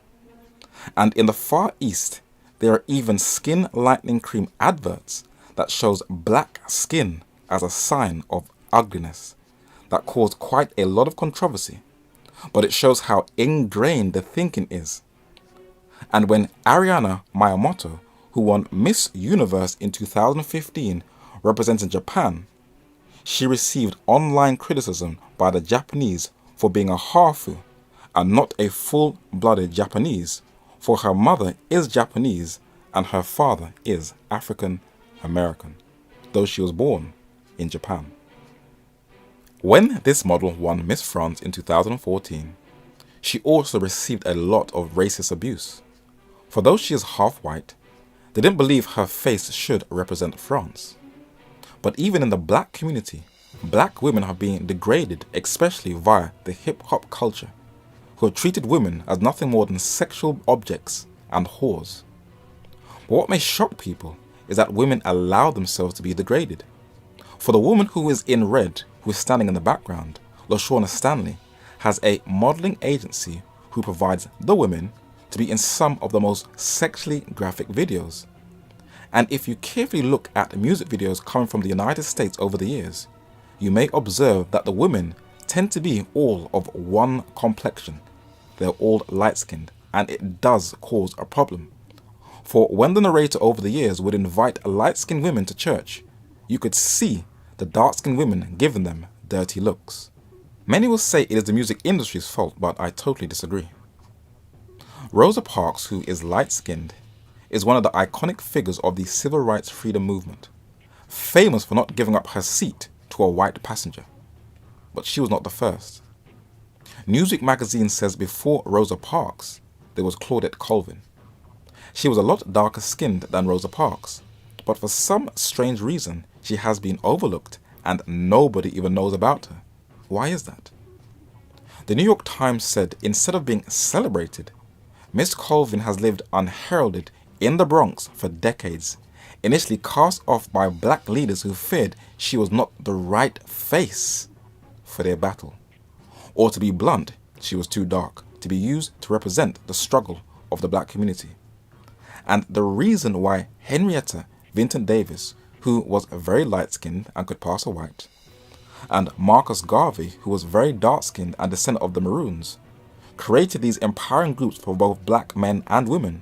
[SPEAKER 1] And in the Far East, there are even skin lightening cream adverts that shows black skin as a sign of ugliness that caused quite a lot of controversy, but it shows how ingrained the thinking is. And when Ariana Miyamoto, who won Miss Universe in 2015 representing Japan, she received online criticism by the Japanese for being a hafu and not a full-blooded Japanese, for her mother is Japanese and her father is African American, though she was born in Japan. When this model won Miss France in 2014, she also received a lot of racist abuse. For though she is half white, they didn't believe her face should represent France. But even in the black community, black women have been degraded, especially via the hip-hop culture, who have treated women as nothing more than sexual objects and whores. But what may shock people is that women allow themselves to be degraded. For the woman who is in red, who is standing in the background, LaShauna Stanley, has a modeling agency who provides the women to be in some of the most sexually graphic videos. And if you carefully look at music videos coming from the United States over the years, you may observe that the women tend to be all of one complexion. They're all light-skinned, and it does cause a problem. For when the narrator over the years would invite light-skinned women to church, you could see the dark-skinned women giving them dirty looks. Many will say it is the music industry's fault, but I totally disagree. Rosa Parks, who is light-skinned, is one of the iconic figures of the civil rights freedom movement, famous for not giving up her seat to a white passenger. But she was not the first. Newsweek magazine says before Rosa Parks, there was Claudette Colvin. She was a lot darker skinned than Rosa Parks, but for some strange reason, she has been overlooked and nobody even knows about her. Why is that? The New York Times said instead of being celebrated, Miss Colvin has lived unheralded in the Bronx for decades, initially cast off by black leaders who feared she was not the right face for their battle. Or to be blunt, she was too dark to be used to represent the struggle of the black community. And the reason why Henrietta Vinton Davis, who was very light-skinned and could pass a white, and Marcus Garvey, who was very dark-skinned and descendant of the Maroons, created these empowering groups for both black men and women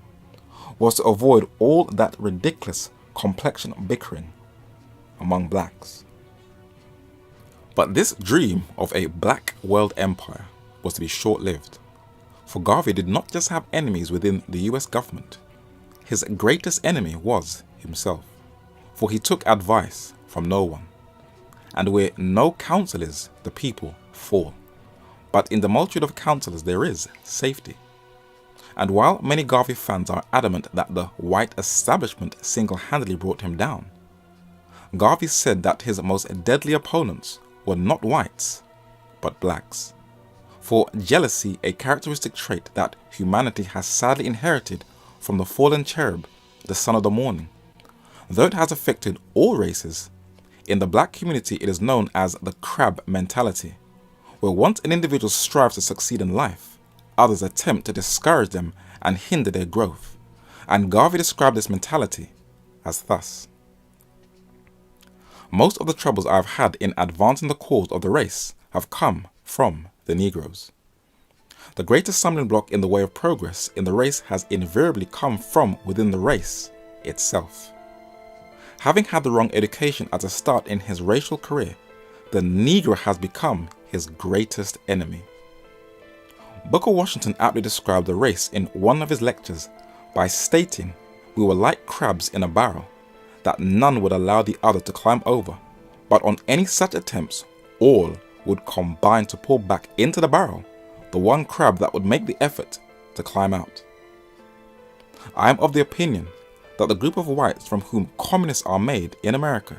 [SPEAKER 1] was to avoid all that ridiculous complexion bickering among blacks. But this dream of a black world empire was to be short-lived, for Garvey did not just have enemies within the US government. His greatest enemy was himself, for he took advice from no one. And where no counsel is, the people fall. But in the multitude of counselors there is safety. And while many Garvey fans are adamant that the white establishment single-handedly brought him down, Garvey said that his most deadly opponents were not whites, but blacks. For jealousy, a characteristic trait that humanity has sadly inherited from the fallen cherub, the son of the morning. Though it has affected all races, in the black community it is known as the crab mentality, where once an individual strives to succeed in life, others attempt to discourage them and hinder their growth. And Garvey described this mentality as thus: most of the troubles I have had in advancing the cause of the race have come from the Negroes. The greatest stumbling block in the way of progress in the race has invariably come from within the race itself. Having had the wrong education at a start in his racial career, the Negro has become his greatest enemy. Booker Washington aptly described the race in one of his lectures by stating, "We were like crabs in a barrel, that none would allow the other to climb over, but on any such attempts, all would combine to pull back into the barrel the one crab that would make the effort to climb out." I am of the opinion that the group of whites from whom communists are made in America,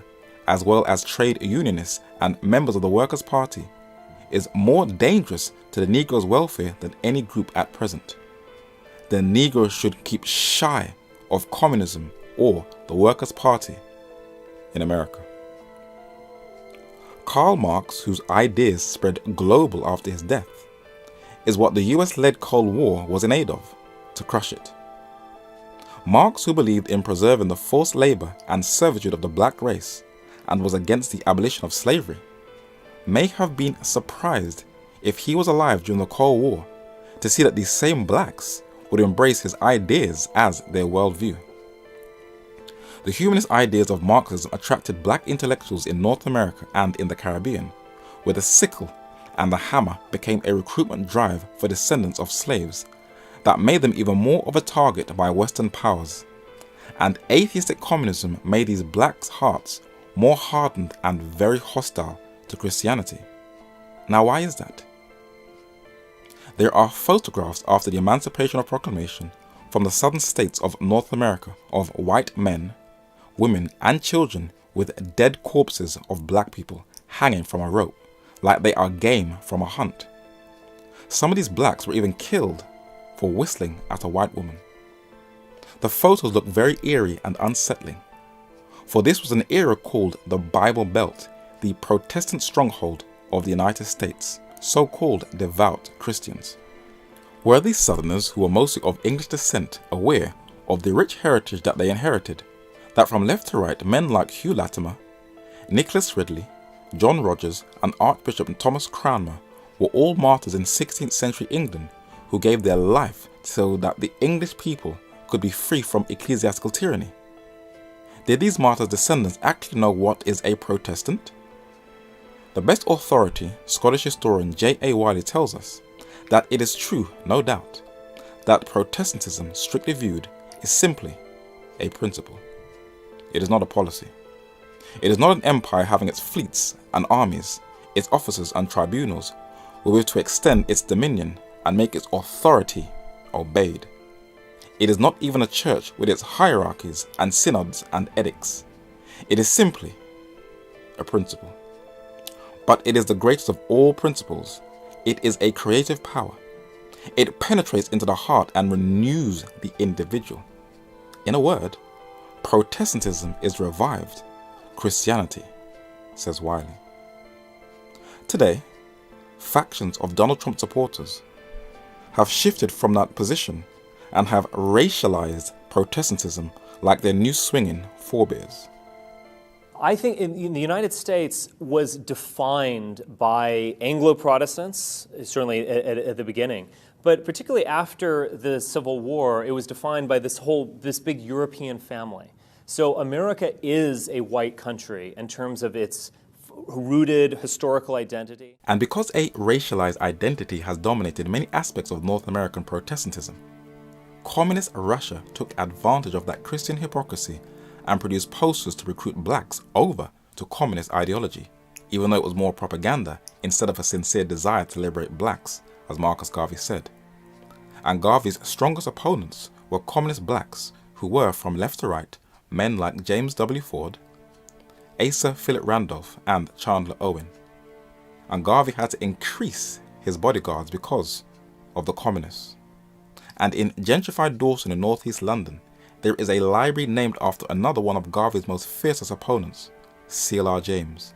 [SPEAKER 1] as well as trade unionists and members of the Workers' Party, is more dangerous to the Negro's welfare than any group at present. The Negro should keep shy of communism or the Workers' Party in America. Karl Marx, whose ideas spread global after his death, is what the US-led Cold War was in aid of, to crush it. Marx, who believed in preserving the forced labor and servitude of the black race and was against the abolition of slavery, may have been surprised, if he was alive during the Cold War, to see that these same blacks would embrace his ideas as their worldview. The humanist ideas of Marxism attracted black intellectuals in North America and in the Caribbean, where the sickle and the hammer became a recruitment drive for descendants of slaves that made them even more of a target by Western powers. And atheistic communism made these blacks' hearts more hardened and very hostile to Christianity. Now, why is that? There are photographs after the Emancipation Proclamation from the southern states of North America of white men, women and children with dead corpses of black people hanging from a rope like they are game from a hunt. Some of these blacks were even killed for whistling at a white woman. The photos look very eerie and unsettling, for this was an era called the Bible Belt, the Protestant stronghold of the United States, so-called devout Christians. Were these Southerners, who were mostly of English descent, aware of the rich heritage that they inherited, that from left to right men like Hugh Latimer, Nicholas Ridley, John Rogers and Archbishop Thomas Cranmer were all martyrs in 16th century England who gave their life so that the English people could be free from ecclesiastical tyranny? Did these martyrs' descendants actually know what is a Protestant? The best authority, Scottish historian J.A. Wiley, tells us that it is true, no doubt, that Protestantism, strictly viewed, is simply a principle. It is not a policy. It is not an empire having its fleets and armies, its officers and tribunals, wherewith to extend its dominion and make its authority obeyed. It is not even a church with its hierarchies and synods and edicts. It is simply a principle. But it is the greatest of all principles. It is a creative power. It penetrates into the heart and renews the individual. In a word, Protestantism is revived Christianity, says Wiley. Today, factions of Donald Trump supporters have shifted from that position and have racialized Protestantism like their new swinging forebears.
[SPEAKER 9] I think in the United States was defined by Anglo-Protestants, certainly at the beginning, but particularly after the Civil War, it was defined by this big European family. So America is a white country in terms of its rooted historical identity.
[SPEAKER 1] And because a racialized identity has dominated many aspects of North American Protestantism, Communist Russia took advantage of that Christian hypocrisy and produced posters to recruit blacks over to communist ideology, even though it was more propaganda instead of a sincere desire to liberate blacks, as Marcus Garvey said. And Garvey's strongest opponents were communist blacks who were, from left to right, men like James W. Ford, Asa Philip Randolph, and Chandler Owen. And Garvey had to increase his bodyguards because of the communists. And in gentrified Dawson in northeast London, there is a library named after another one of Garvey's most fiercest opponents, C.L.R. James,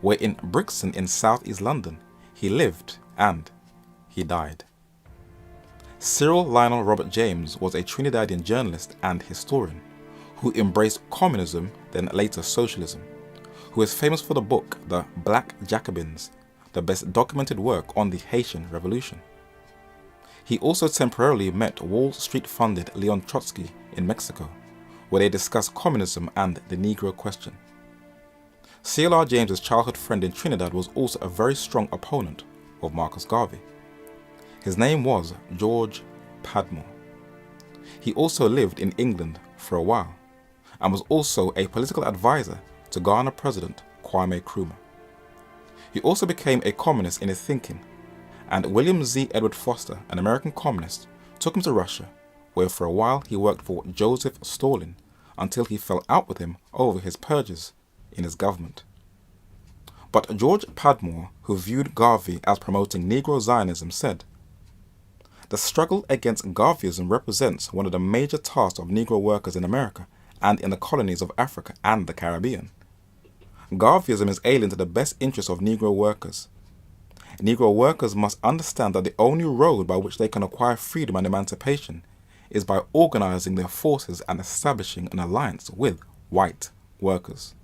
[SPEAKER 1] where in Brixton in southeast London, he lived and he died. Cyril Lionel Robert James was a Trinidadian journalist and historian who embraced communism, then later socialism, who is famous for the book The Black Jacobins, the best documented work on the Haitian Revolution. He also temporarily met Wall Street-funded Leon Trotsky in Mexico, where they discussed communism and the Negro question. C.L.R. James's childhood friend in Trinidad was also a very strong opponent of Marcus Garvey. His name was George Padmore. He also lived in England for a while, and was also a political advisor to Ghana President Kwame Nkrumah. He also became a communist in his thinking, and William Z. Edward Foster, an American communist, took him to Russia, where for a while he worked for Joseph Stalin until he fell out with him over his purges in his government. But George Padmore, who viewed Garvey as promoting Negro Zionism, said, "The struggle against Garveyism represents one of the major tasks of Negro workers in America and in the colonies of Africa and the Caribbean. Garveyism is alien to the best interests of Negro workers. Negro workers must understand that the only road by which they can acquire freedom and emancipation is by organizing their forces and establishing an alliance with white workers."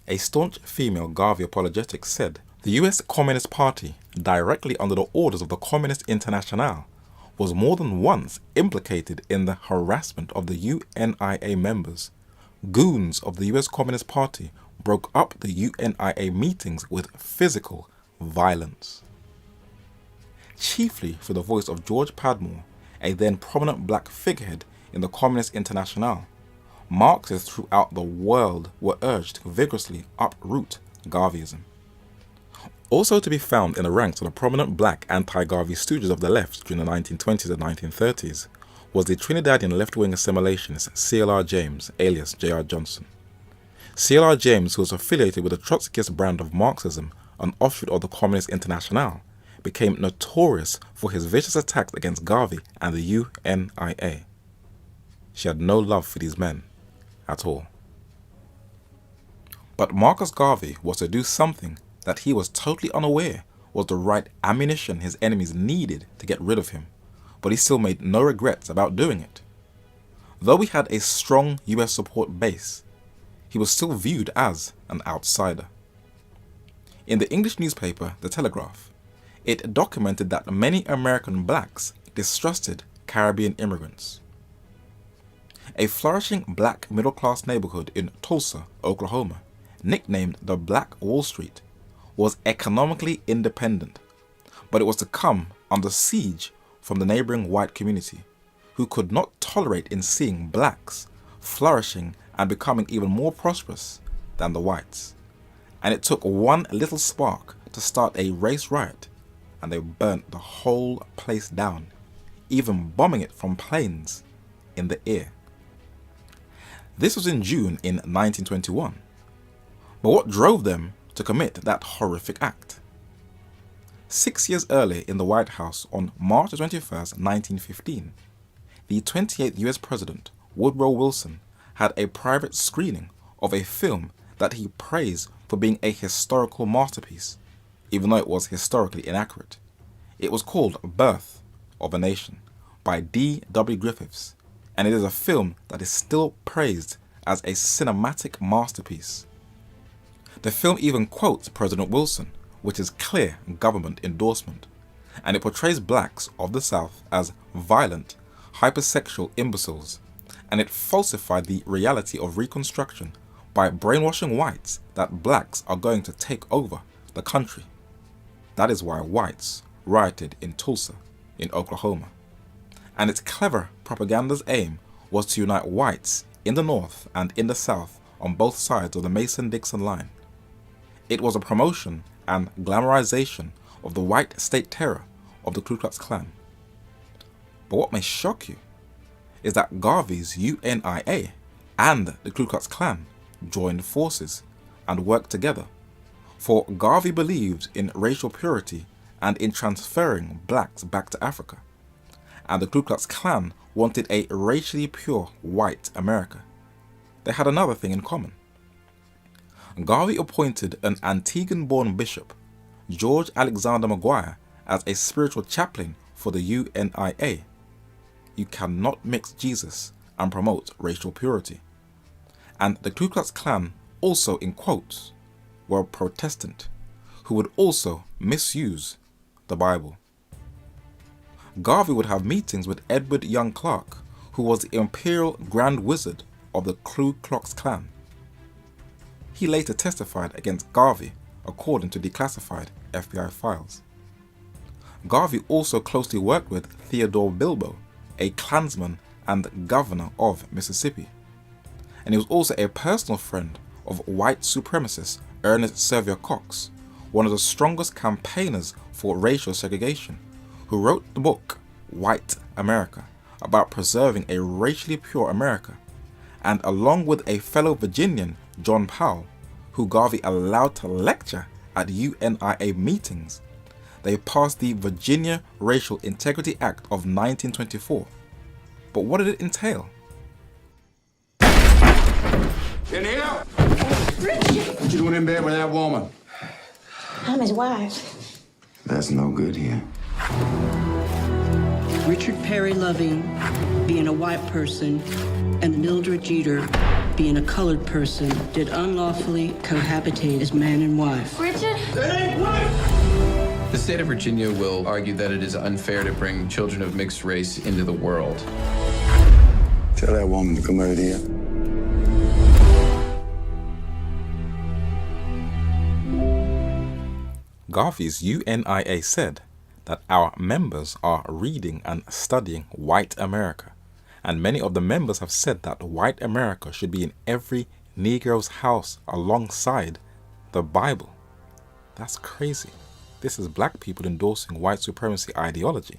[SPEAKER 1] A staunch female Garvey apologetic said, "The US Communist Party, directly under the orders of the Communist Internationale, was more than once implicated in the harassment of the UNIA members. Goons of the US Communist Party broke up the UNIA meetings with physical violence." Chiefly through the voice of George Padmore, a then prominent black figurehead in the Communist Internationale, Marxists throughout the world were urged to vigorously uproot Garveyism. Also to be found in the ranks of the prominent black anti-Garvey stooges of the left during the 1920s and 1930s was the Trinidadian left-wing assimilationist C.L.R. James, alias J.R. Johnson. C.L.R. James, who was affiliated with the Trotskyist brand of Marxism, an offshoot of the Communist Internationale, became notorious for his vicious attacks against Garvey and the UNIA. She had no love for these men at all. But Marcus Garvey was to do something that he was totally unaware was the right ammunition his enemies needed to get rid of him, but he still made no regrets about doing it. Though he had a strong US support base, he was still viewed as an outsider. In the English newspaper The Telegraph, it documented that many American blacks distrusted Caribbean immigrants. A flourishing black middle-class neighborhood in Tulsa, Oklahoma, nicknamed the Black Wall Street, was economically independent, but it was to come under siege from the neighboring white community, who could not tolerate in seeing blacks flourishing and becoming even more prosperous than the whites. And it took one little spark to start a race riot, and they burnt the whole place down, even bombing it from planes in the air. This was in June in 1921. But what drove them to commit that horrific act? 6 years earlier in the White House, on March 21st, 1915, the 28th US President, Woodrow Wilson, had a private screening of a film that he praised for being a historical masterpiece, even though it was historically inaccurate. It was called Birth of a Nation by D.W. Griffiths, and it is a film that is still praised as a cinematic masterpiece The film even quotes President Wilson, which is clear government endorsement, and it portrays blacks of the South as violent, hypersexual imbeciles, and it falsified the reality of Reconstruction by brainwashing whites that blacks are going to take over the country. That is why whites rioted in Tulsa, in Oklahoma. And its clever propaganda's aim was to unite whites in the North and in the South on both sides of the Mason-Dixon line. It was a promotion and glamorization of the white state terror of the Ku Klux Klan. But what may shock you is that Garvey's UNIA and the Ku Klux Klan joined forces and worked together, for Garvey believed in racial purity and in transferring blacks back to Africa, and the Ku Klux Klan wanted a racially pure white America. They had another thing in common. Garvey appointed an Antiguan-born bishop, George Alexander Maguire, as a spiritual chaplain for the UNIA. You cannot mix Jesus and promote racial purity. And the Ku Klux Klan also, in quotes, were Protestant, who would also misuse the Bible. Garvey would have meetings with Edward Young Clark, who was the Imperial Grand Wizard of the Ku Klux Klan. He later testified against Garvey according to declassified FBI files. Garvey also closely worked with Theodore Bilbo, a Klansman and governor of Mississippi. And he was also a personal friend of white supremacist Ernest Sevier Cox, one of the strongest campaigners for racial segregation, who wrote the book White America about preserving a racially pure America, and along with a fellow Virginian, John Powell, who Garvey allowed to lecture at UNIA meetings, they passed the Virginia Racial Integrity Act of 1924. But what did it entail?
[SPEAKER 2] In here? Richard! What you doing in bed with that woman?
[SPEAKER 8] I'm his wife.
[SPEAKER 2] That's no good here.
[SPEAKER 10] Richard Perry Loving being a white person and Mildred Jeter being a colored person did unlawfully cohabitate as man and wife.
[SPEAKER 8] Richard?
[SPEAKER 2] That ain't right!
[SPEAKER 11] The state of Virginia will argue that it is unfair to bring children of mixed race into the world.
[SPEAKER 2] Tell that woman to come out here.
[SPEAKER 1] Garvey's UNIA said that our members are reading and studying White America, and many of the members have said that White America should be in every Negro's house alongside the Bible. That's crazy. This is black people endorsing white supremacy ideology.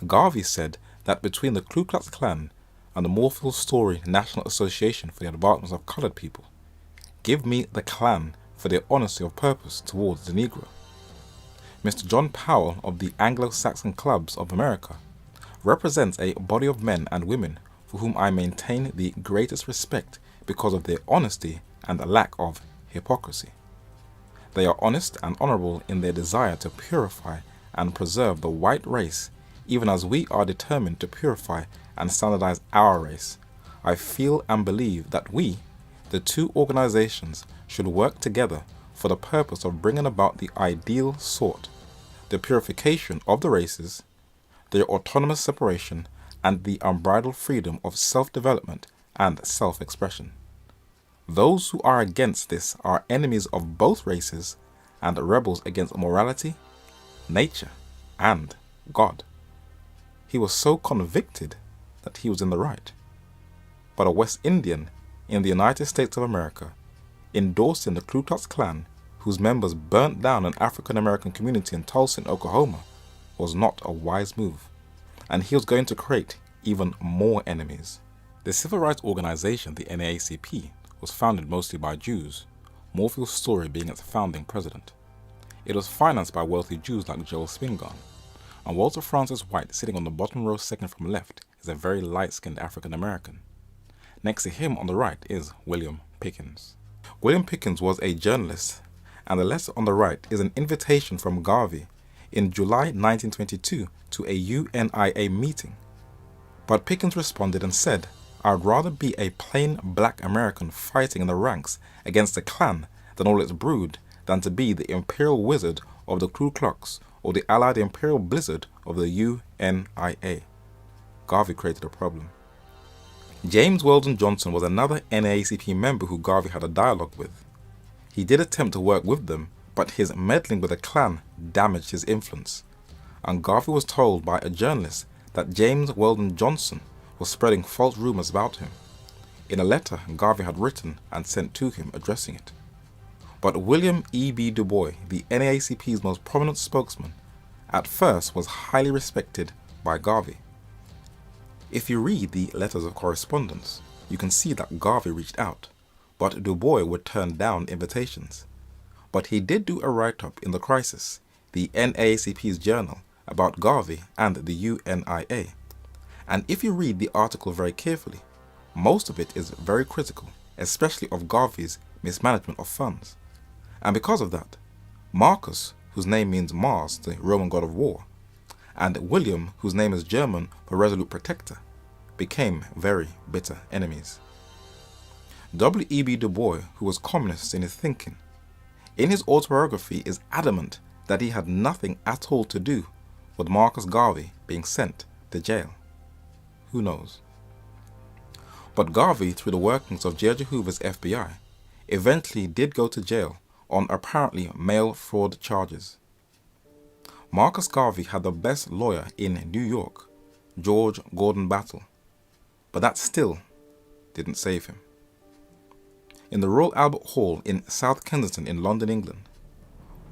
[SPEAKER 1] Garvey said that between the Ku Klux Klan and the Morphle Story National Association for the Advancement of Colored People, give me the Klan for their honesty of purpose towards the Negro. Mr. John Powell of the Anglo-Saxon Clubs of America represents a body of men and women for whom I maintain the greatest respect because of their honesty and the lack of hypocrisy. They are honest and honorable in their desire to purify and preserve the white race, even as we are determined to purify and standardize our race. I feel and believe that we, the two organizations, should work together for the purpose of bringing about the ideal sort, the purification of the races, their autonomous separation, and the unbridled freedom of self-development and self-expression. Those who are against this are enemies of both races and rebels against morality, nature, and God. He was so convicted that he was in the right. But a West Indian in the United States of America, endorsing the Ku Klux Klan, whose members burnt down an African American community in Tulsa, Oklahoma, was not a wise move, and he was going to create even more enemies. The civil rights organization, the NAACP, was founded mostly by Jews, Morphle Story being its founding president. It was financed by wealthy Jews like Joel Spingarn, and Walter Francis White, sitting on the bottom row second from left, is a very light-skinned African American. Next to him on the right is William Pickens. William Pickens was a journalist, and the letter on the right is an invitation from Garvey in July 1922 to a UNIA meeting. But Pickens responded and said, "I'd rather be a plain black American fighting in the ranks against the Klan than all its brood than to be the imperial wizard of the Ku Klux or the allied imperial blizzard of the UNIA. Garvey created a problem. James Weldon Johnson was another NAACP member who Garvey had a dialogue with. He did attempt to work with them, but his meddling with the Klan damaged his influence, and Garvey was told by a journalist that James Weldon Johnson was spreading false rumors about him, in a letter Garvey had written and sent to him addressing it. But William E.B. Du Bois, the NAACP's most prominent spokesman, at first was highly respected by Garvey. If you read the letters of correspondence, you can see that Garvey reached out, but Du Bois would turn down invitations. But he did do a write-up in The Crisis, the NAACP's journal, about Garvey and the UNIA. And if you read the article very carefully, most of it is very critical, especially of Garvey's mismanagement of funds. And because of that, Marcus, whose name means Mars, the Roman god of war, and William, whose name is German for resolute protector, became very bitter enemies. W.E.B. Du Bois, who was communist in his thinking, in his autobiography is adamant that he had nothing at all to do with Marcus Garvey being sent to jail. Who knows? But Garvey, through the workings of J. Edgar Hoover's FBI, eventually did go to jail on apparently mail fraud charges. Marcus Garvey had the best lawyer in New York, George Gordon Battle, but that still didn't save him. In the Royal Albert Hall in South Kensington in London, England,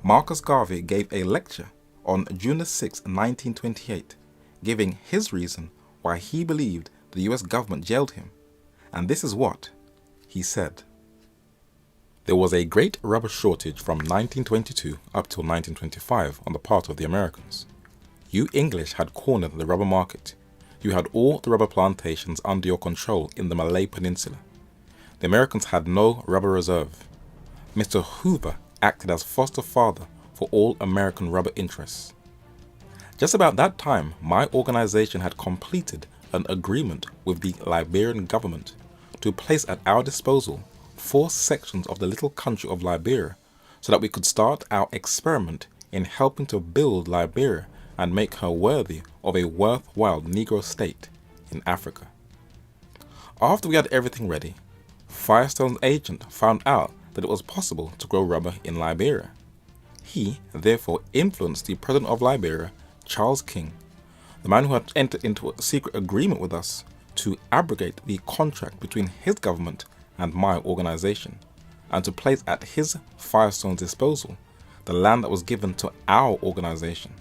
[SPEAKER 1] Marcus Garvey gave a lecture on June 6, 1928, giving his reason why he believed the US government jailed him, and this is what he said. There was a great rubber shortage from 1922 up till 1925 on the part of the Americans. You English had cornered the rubber market. You had all the rubber plantations under your control in the Malay Peninsula. The Americans had no rubber reserve. Mr. Hoover acted as foster father for all American rubber interests. Just about that time, my organization had completed an agreement with the Liberian government to place at our disposal 4 sections of the little country of Liberia so that we could start our experiment in helping to build Liberia and make her worthy of a worthwhile Negro state in Africa. After we had everything ready, Firestone's agent found out that it was possible to grow rubber in Liberia. He therefore influenced the president of Liberia, Charles King, the man who had entered into a secret agreement with us, to abrogate the contract between his government and my organization, and to place at his Firestone's disposal the land that was given to our organization.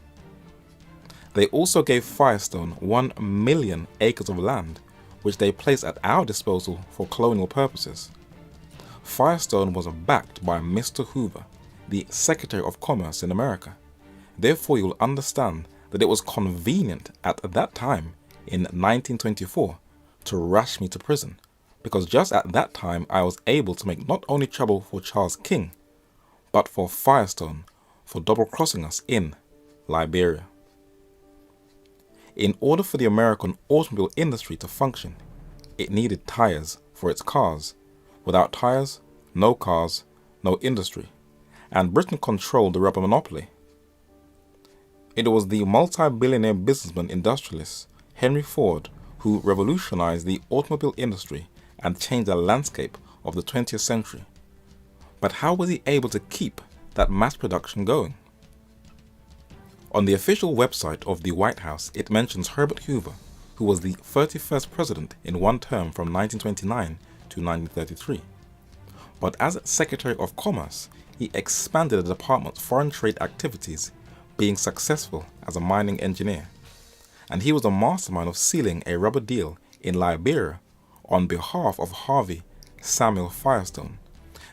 [SPEAKER 1] They also gave Firestone 1 million acres of land, which they placed at our disposal for colonial purposes. Firestone was backed by Mr. Hoover, the Secretary of Commerce in America. Therefore, you will understand that it was convenient at that time, in 1924, to rush me to prison, because just at that time I was able to make not only trouble for Charles King, but for Firestone for double-crossing us in Liberia. In order for the American automobile industry to function, it needed tires for its cars. Without tires, no cars, no industry, and Britain controlled the rubber monopoly. It was the multi-billionaire businessman industrialist Henry Ford who revolutionized the automobile industry and changed the landscape of the 20th century. But how was he able to keep that mass production going? On the official website of the White House, it mentions Herbert Hoover, who was the 31st president in one term from 1929 to 1933. But as Secretary of Commerce, he expanded the department's foreign trade activities, being successful as a mining engineer. And he was the mastermind of sealing a rubber deal in Liberia on behalf of Harvey Samuel Firestone,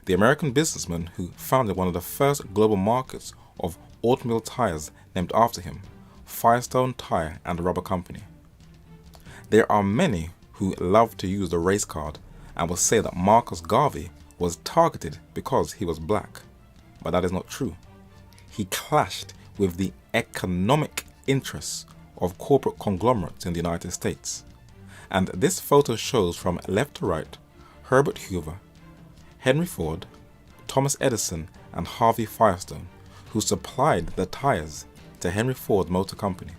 [SPEAKER 1] the American businessman who founded one of the first global markets of automobile tires named after him, Firestone Tire and Rubber Company. There are many who love to use the race card and will say that Marcus Garvey was targeted because he was black, but that is not true. He clashed with the economic interests of corporate conglomerates in the United States. And this photo shows from left to right Herbert Hoover, Henry Ford, Thomas Edison and Harvey Firestone, who supplied the tires to Henry Ford Motor Company.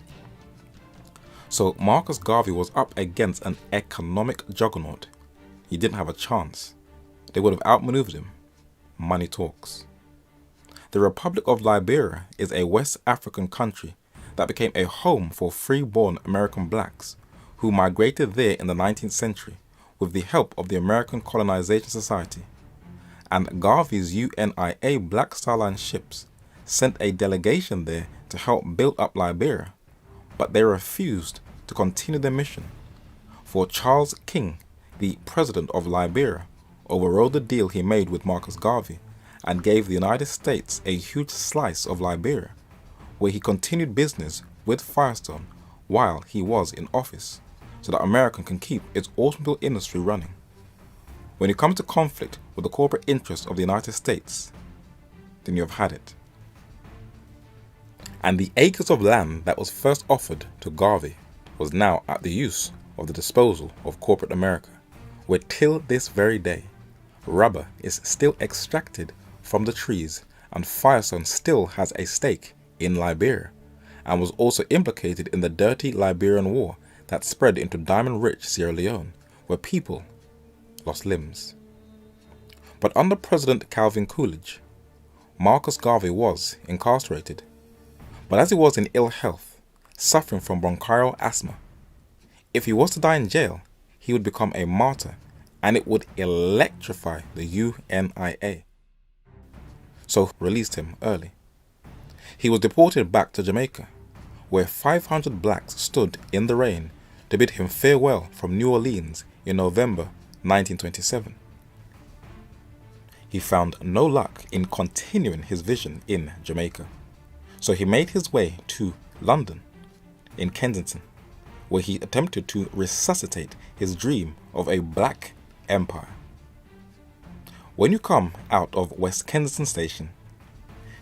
[SPEAKER 1] So Marcus Garvey was up against an economic juggernaut. He didn't have a chance. They would have outmaneuvered him. Money talks. The Republic of Liberia is a West African country that became a home for free-born American blacks who migrated there in the 19th century with the help of the American Colonization Society. And Garvey's UNIA Black Star Line ships sent a delegation there to help build up Liberia, but they refused to continue their mission, for Charles King, the president of Liberia, overrode the deal he made with Marcus Garvey and gave the United States a huge slice of Liberia, where he continued business with Firestone while he was in office, so that America can keep its automobile industry running. When you come to conflict with the corporate interests of the United States, then you have had it. And the acres of land that was first offered to Garvey was now at the use of the disposal of corporate America, where till this very day, rubber is still extracted from the trees and Firestone still has a stake in Liberia, and was also implicated in the dirty Liberian War that spread into diamond-rich Sierra Leone, where people lost limbs. But under President Calvin Coolidge, Marcus Garvey was incarcerated. But as he was in ill health, suffering from bronchial asthma, if he was to die in jail, he would become a martyr and it would electrify the UNIA. So released him early. He was deported back to Jamaica, where 500 blacks stood in the rain to bid him farewell from New Orleans in November 1927. He found no luck in continuing his vision in Jamaica, so he made his way to London, in Kensington, where he attempted to resuscitate his dream of a black empire. When you come out of West Kensington Station,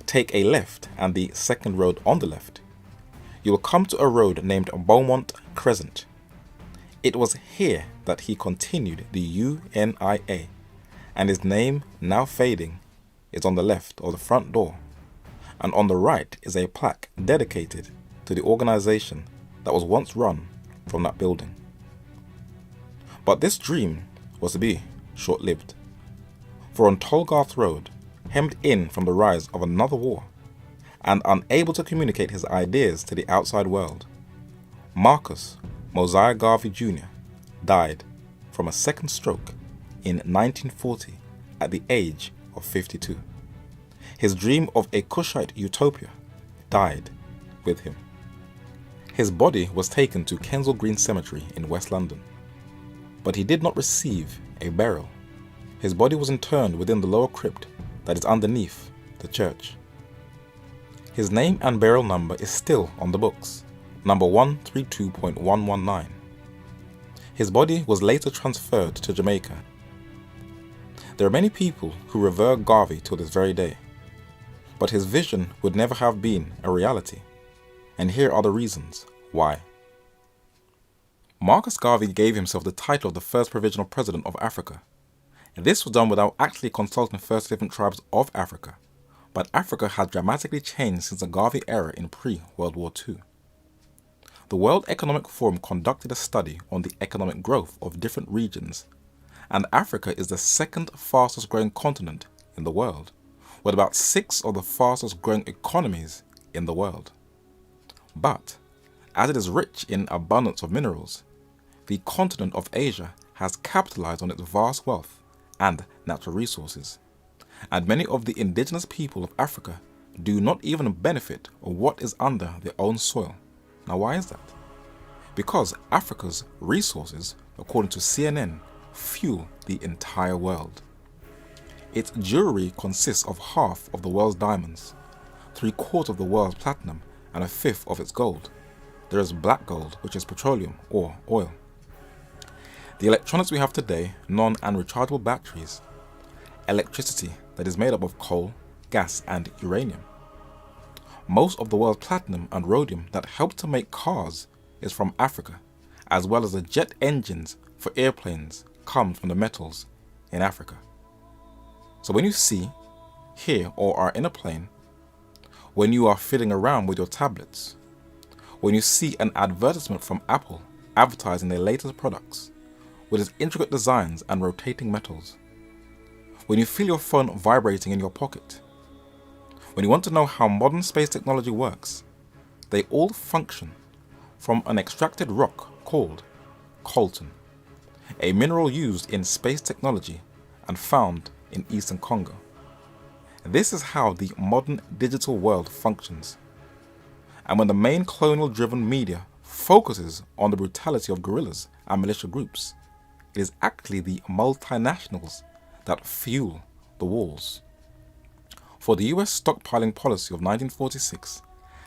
[SPEAKER 1] take a left and the second road on the left, you will come to a road named Beaumont Crescent. It was here that he continued the UNIA, and his name, now fading, is on the left of the front door, and on the right is a plaque dedicated to the organization that was once run from that building. But this dream was to be short-lived, for on Tolgarth Road, hemmed in from the rise of another war, and unable to communicate his ideas to the outside world, Marcus Mosiah Garvey Jr. died from a second stroke in 1940 at the age of 52. His dream of a Kushite utopia died with him. His body was taken to Kensal Green Cemetery in West London, but he did not receive a burial. His body was interned within the lower crypt that is underneath the church. His name and burial number is still on the books, number 132.119. His body was later transferred to Jamaica. There are many people who revere Garvey till this very day, but his vision would never have been a reality, and here are the reasons why. Marcus Garvey gave himself the title of the first provisional president of Africa. This was done without actually consulting first different tribes of Africa, but Africa had dramatically changed since the Garvey era in pre-World War II. The World Economic Forum conducted a study on the economic growth of different regions, and Africa is the second fastest growing continent in the world, with about 6 of the fastest growing economies in the world. But, as it is rich in abundance of minerals, the continent of Asia has capitalized on its vast wealth and natural resources, and many of the indigenous people of Africa do not even benefit of what is under their own soil. Now, why is that? Because Africa's resources, according to CNN, fuel the entire world. Its jewelry consists of half of the world's diamonds, 3/4 of the world's platinum, and 1/5 of its gold. There is black gold, which is petroleum or oil. The electronics we have today, non- and rechargeable batteries, electricity that is made up of coal, gas, and uranium. Most of the world's platinum and rhodium that helps to make cars is from Africa, as well as the jet engines for airplanes come from the metals in Africa. So when you see here or are in a plane, when you are fiddling around with your tablets, when you see an advertisement from Apple advertising their latest products with its intricate designs and rotating metals, when you feel your phone vibrating in your pocket, when you want to know how modern space technology works, they all function from an extracted rock called coltan, a mineral used in space technology and found in eastern Congo. This is how the modern digital world functions. And when the main colonial-driven media focuses on the brutality of guerrillas and militia groups, it is actually the multinationals that fuel the wars. For the US stockpiling policy of 1946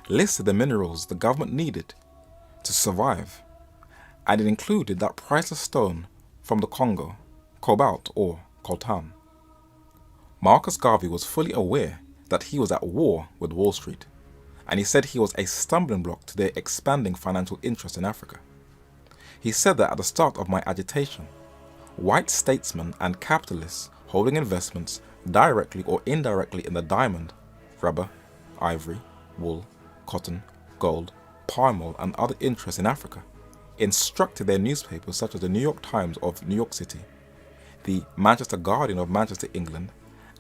[SPEAKER 1] listed the minerals the government needed to survive, and it included that priceless stone from the Congo, cobalt or coltan. Marcus Garvey was fully aware that he was at war with Wall Street, and he said he was a stumbling block to their expanding financial interest in Africa. He said that at the start of my agitation, white statesmen and capitalists holding investments directly or indirectly in the diamond, rubber, ivory, wool, cotton, gold, palm oil and other interests in Africa instructed their newspapers such as the New York Times of New York City, the Manchester Guardian of Manchester, England,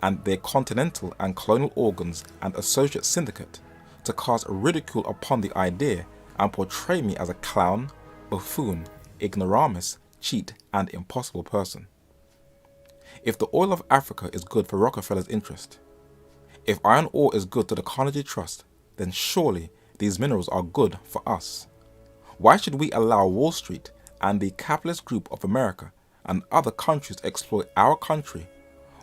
[SPEAKER 1] and their continental and colonial organs and associate syndicate to cast ridicule upon the idea and portray me as a clown, buffoon, ignoramus, cheat, and impossible person. If the oil of Africa is good for Rockefeller's interest, if iron ore is good to the Carnegie Trust, then surely these minerals are good for us. Why should we allow Wall Street and the capitalist group of America and other countries to exploit our country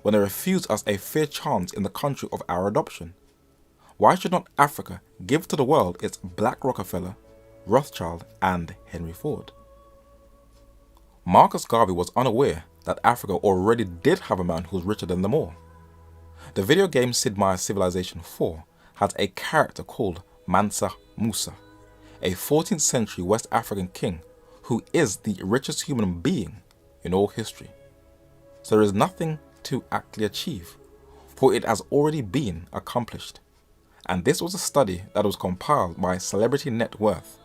[SPEAKER 1] when they refuse us a fair chance in the country of our adoption? Why should not Africa give to the world its Black Rockefeller, Rothschild, and Henry Ford? Marcus Garvey was unaware that Africa already did have a man who was richer than them all. The video game Sid Meier's Civilization 4 has a character called Mansa Musa, a 14th century West African king who is the richest human being in all history. So there is nothing to actually achieve, for it has already been accomplished. And this was a study that was compiled by Celebrity Net Worth,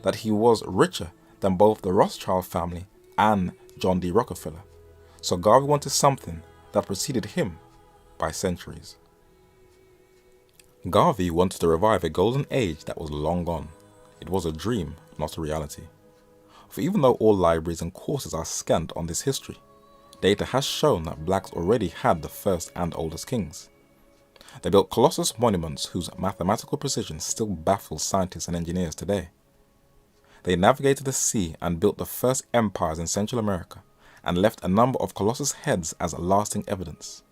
[SPEAKER 1] that he was richer than both the Rothschild family and John D. Rockefeller. So Garvey wanted something that preceded him by centuries. Garvey wanted to revive a golden age that was long gone. It was a dream, not a reality. For even though all libraries and courses are scant on this history, data has shown that blacks already had the first and oldest kings. They built colossal monuments whose mathematical precision still baffles scientists and engineers today. They navigated the sea and built the first empires in Central America and left a number of colossus heads as lasting evidence.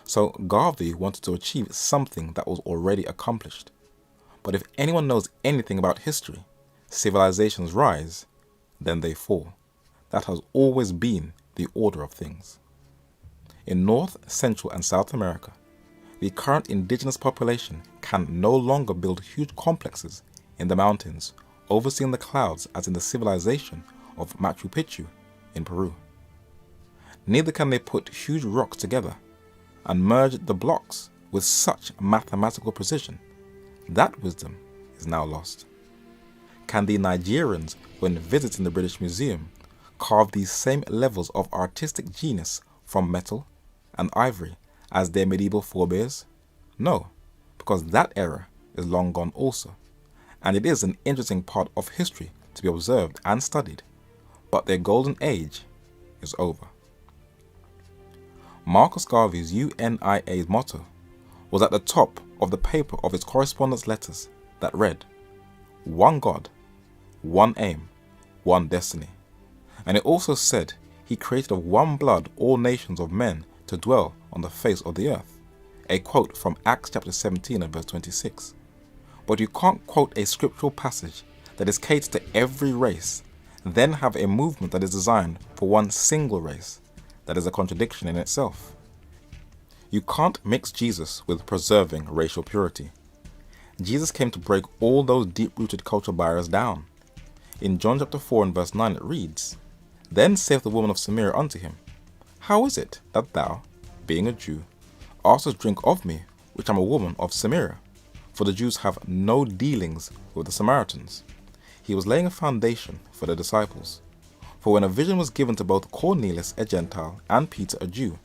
[SPEAKER 1] So Garvey wanted to achieve something that was already accomplished. But if anyone knows anything about history, civilizations rise, then they fall. That has always been the order of things. In North, Central, and South America, the current indigenous population can no longer build huge complexes in the mountains, overseeing the clouds as in the civilization of Machu Picchu in Peru. Neither can they put huge rocks together and merge the blocks with such mathematical precision. That wisdom is now lost. Can the Nigerians, when visiting the British Museum, carve these same levels of artistic genius from metal and ivory as their medieval forebears? No, because that era is long gone also, and it is an interesting part of history to be observed and studied, but their golden age is over. Marcus Garvey's UNIA's motto was at the top of the paper of his correspondence letters that read, "One God, one aim, one destiny." And it also said he created of one blood all nations of men to dwell on the face of the earth, a quote from Acts chapter 17 and verse 26. But you can't quote a scriptural passage that is catered to every race, then have a movement that is designed for one single race. That is a contradiction in itself. You can't mix Jesus with preserving racial purity. Jesus came to break all those deep-rooted cultural barriers down. In John chapter 4 and verse 9 it reads, "Then saith the woman of Samaria unto him, How is it that thou, being a Jew, ask us drink of me, which am a woman of Samaria, for the Jews have no dealings with the Samaritans. He was laying a foundation for the disciples. For when a vision was given to both Cornelius, a Gentile, and Peter, a Jew,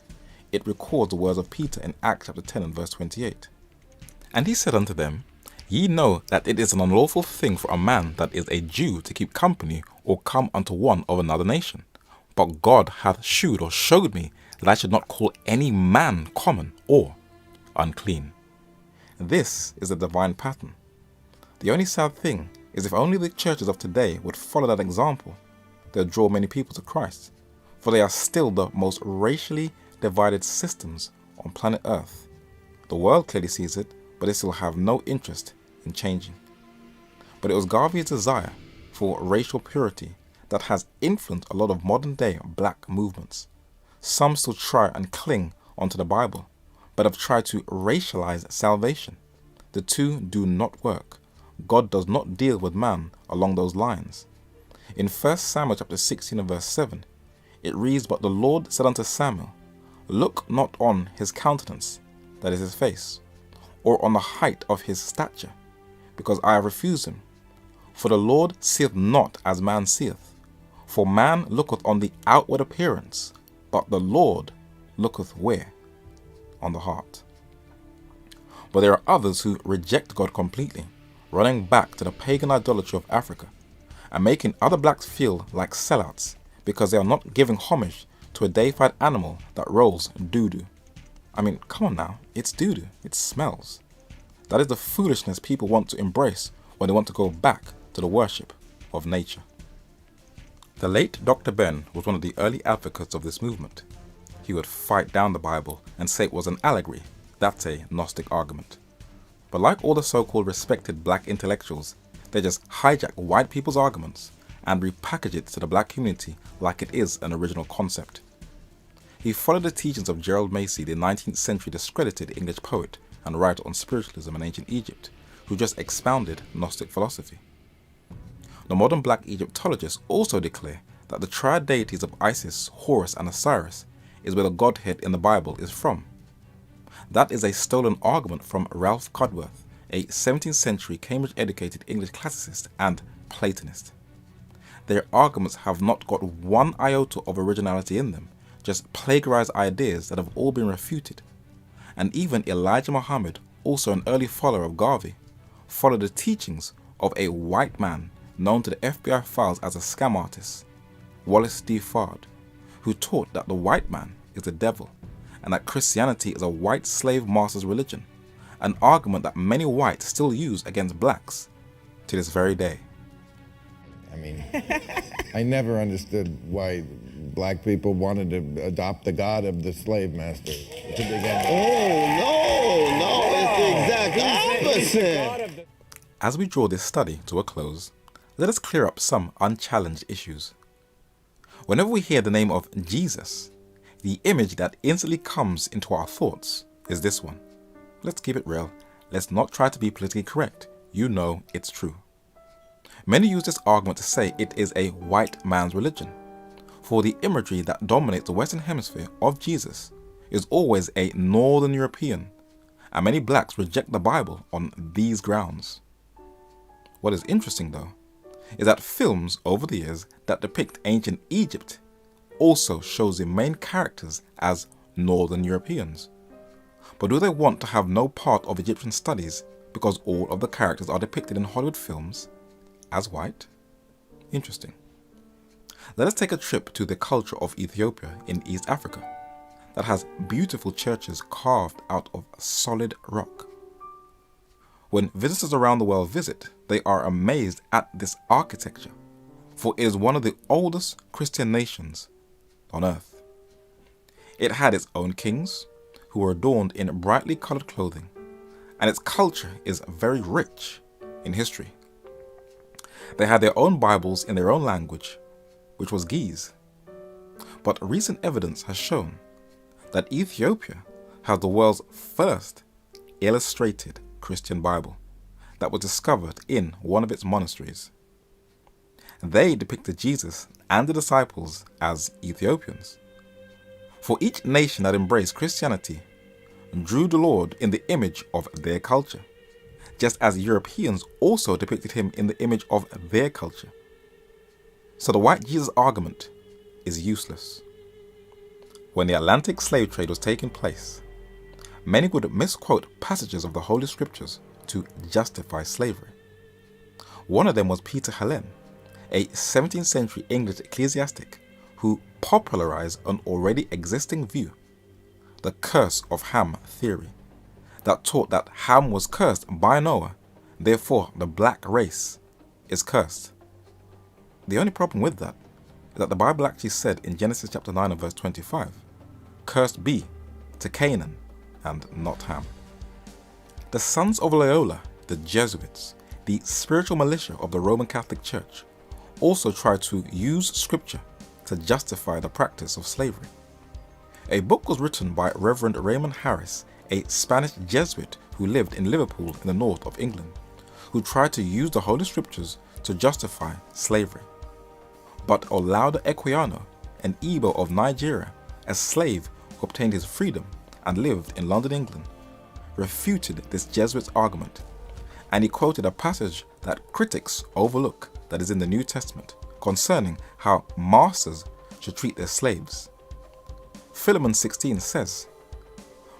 [SPEAKER 1] it records the words of Peter in Acts chapter 10 and verse 28. And he said unto them, Ye know that it is an unlawful thing for a man that is a Jew to keep company or come unto one of another nation. But God hath shewed or showed me that I should not call any man common or unclean. This is a divine pattern. The only sad thing is if only the churches of today would follow that example, they'll draw many people to Christ, for they are still the most racially divided systems on planet Earth. The world clearly sees it, but they still have no interest in changing. But it was Garvey's desire for racial purity that has influenced a lot of modern day black movements. Some still try and cling onto the Bible, but have tried to racialize salvation. The two do not work. God does not deal with man along those lines. In 1 Samuel chapter 16 and verse 7, it reads, But the Lord said unto Samuel, Look not on his countenance, that is his face, or on the height of his stature, because I have refused him. For the Lord seeth not as man seeth. For man looketh on the outward appearance, but the Lord looketh where? On the heart. But there are others who reject God completely, running back to the pagan idolatry of Africa, and making other blacks feel like sellouts because they are not giving homage to a deified animal that rolls doo-doo. I mean, come on now, it's doo-doo, it smells. That is the foolishness people want to embrace when they want to go back to the worship of nature. The late Dr. Ben was one of the early advocates of this movement. He would fight down the Bible and say it was an allegory. That's a Gnostic argument. But like all the so-called respected black intellectuals, they just hijack white people's arguments and repackage it to the black community like it is an original concept. He followed the teachings of Gerald Macy, the 19th century discredited English poet and writer on spiritualism in ancient Egypt, who just expounded Gnostic philosophy. The modern black Egyptologists also declare that the triad deities of Isis, Horus and Osiris is where the Godhead in the Bible is from. That is a stolen argument from Ralph Cudworth, a 17th century Cambridge-educated English classicist and Platonist. Their arguments have not got one iota of originality in them, just plagiarized ideas that have all been refuted. And even Elijah Muhammad, also an early follower of Garvey, followed the teachings of a white man known to the FBI files as a scam artist, Wallace D. Fard, who taught that the white man is the devil and that Christianity is a white slave master's religion, an argument that many whites still use against blacks to this very day.
[SPEAKER 12] I mean, I never understood why black people wanted to adopt the god of the slave master to begin with.
[SPEAKER 13] No, it's the exact opposite.
[SPEAKER 1] As we draw this study to a close, let us clear up some unchallenged issues. Whenever we hear the name of Jesus, the image that instantly comes into our thoughts is this one. Let's keep it real. Let's not try to be politically correct. You know it's true. Many use this argument to say it is a white man's religion, for the imagery that dominates the Western Hemisphere of Jesus is always a Northern European, and many blacks reject the Bible on these grounds. What is interesting though, is that films over the years that depict ancient Egypt also shows the main characters as Northern Europeans. But do they want to have no part of Egyptian studies because all of the characters are depicted in Hollywood films as white? Interesting. Let us take a trip to the culture of Ethiopia in East Africa that has beautiful churches carved out of solid rock. When visitors around the world visit, they are amazed at this architecture, for it is one of the oldest Christian nations on earth. It had its own kings, who were adorned in brightly colored clothing, and its culture is very rich in history. They had their own Bibles in their own language, which was Ge'ez. But recent evidence has shown that Ethiopia has the world's first illustrated Christian Bible that was discovered in one of its monasteries. They depicted Jesus and the disciples as Ethiopians. For each nation that embraced Christianity, drew the Lord in the image of their culture, just as Europeans also depicted him in the image of their culture. So the white Jesus argument is useless. When the Atlantic slave trade was taking place, many would misquote passages of the Holy Scriptures to justify slavery. One of them was Peter Helene, a 17th century English ecclesiastic who popularized an already existing view, the curse of Ham theory, that taught that Ham was cursed by Noah, therefore the black race is cursed. The only problem with that is that the Bible actually said in Genesis chapter 9 and verse 25, "Cursed be to Canaan and not Ham." The Sons of Loyola, the Jesuits, the spiritual militia of the Roman Catholic Church, also tried to use scripture to justify the practice of slavery. A book was written by Reverend Raymond Harris, a Spanish Jesuit who lived in Liverpool in the north of England, who tried to use the Holy Scriptures to justify slavery. But Olaudah Equiano, an Igbo of Nigeria, a slave who obtained his freedom and lived in London, England, refuted this Jesuit's argument, and he quoted a passage that critics overlook that is in the New Testament concerning how masters should treat their slaves. Philemon 16 says,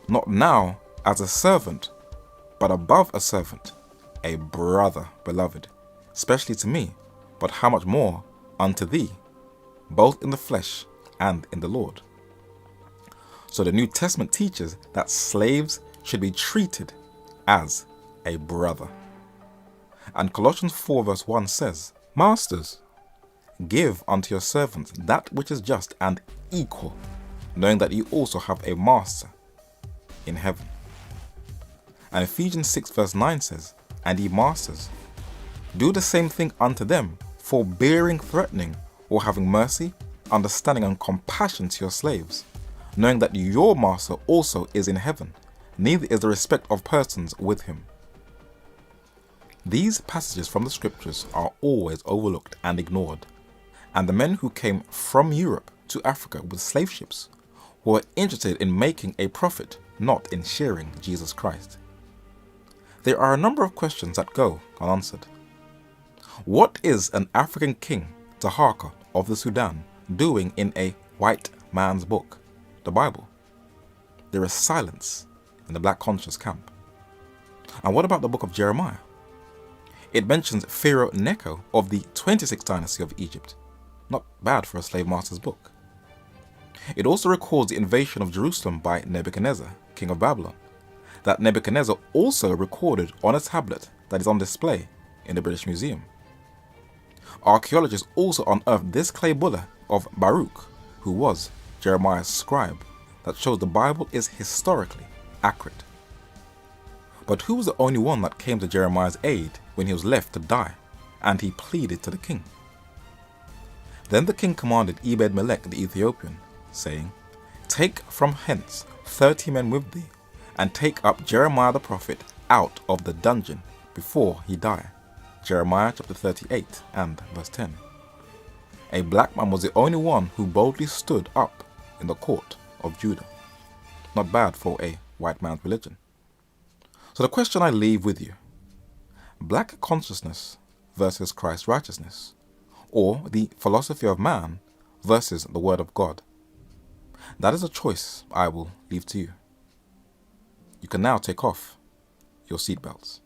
[SPEAKER 1] "Not now as a servant, but above a servant, a brother, beloved, especially to me, but how much more unto thee, both in the flesh and in the Lord." So the New Testament teaches that slaves should be treated as a brother. And Colossians 4 verse 1 says, "Masters, give unto your servants that which is just and equal, knowing that you also have a master in heaven." And Ephesians 6 verse 9 says, "And ye masters, do the same thing unto them, forbearing, threatening, or having mercy, understanding, and compassion to your slaves, knowing that your master also is in heaven, neither is the respect of persons with him." These passages from the scriptures are always overlooked and ignored, and the men who came from Europe to Africa with slave ships were interested in making a profit, not in sharing Jesus Christ. There are a number of questions that go unanswered. What is an African king, Taharka of the Sudan, doing in a white man's book, the Bible? There is silence in the black conscious camp. And what about the book of Jeremiah? It mentions Pharaoh Necho of the 26th dynasty of Egypt. Not bad for a slave master's book. It also records the invasion of Jerusalem by Nebuchadnezzar, king of Babylon, that Nebuchadnezzar also recorded on a tablet that is on display in the British Museum. Archaeologists also unearthed this clay bulla of Baruch, who was Jeremiah's scribe, that shows the Bible is historically accurate. But who was the only one that came to Jeremiah's aid when he was left to die, and he pleaded to the king? Then the king commanded Ebed-Melech the Ethiopian, saying, "Take from hence 30 men with thee, and take up Jeremiah the prophet out of the dungeon before he die." Jeremiah chapter 38 and verse 10. A black man was the only one who boldly stood up in the court of Judah. Not bad for a white man's religion. So the question I leave with you: black consciousness versus Christ's righteousness, or the philosophy of man versus the word of God? That is a choice I will leave to you. You can now take off your seatbelts.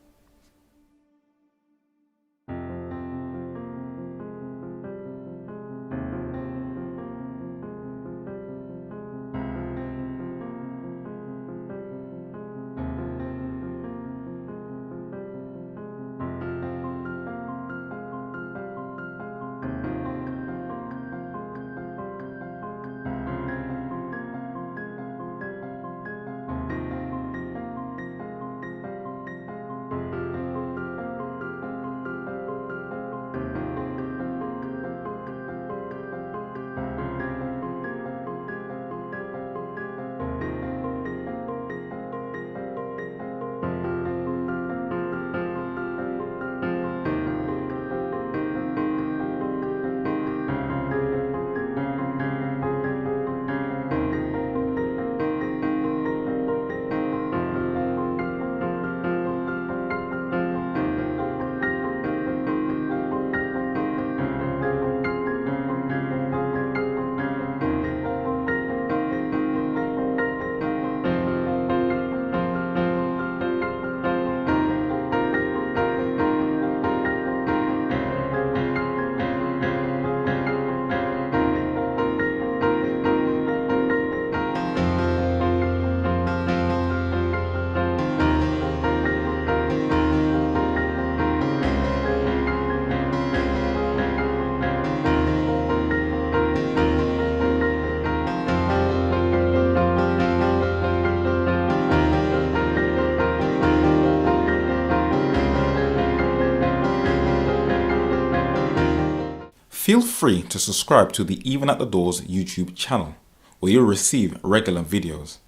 [SPEAKER 1] Feel free to subscribe to the Even at the Doors YouTube channel, where you'll receive regular videos.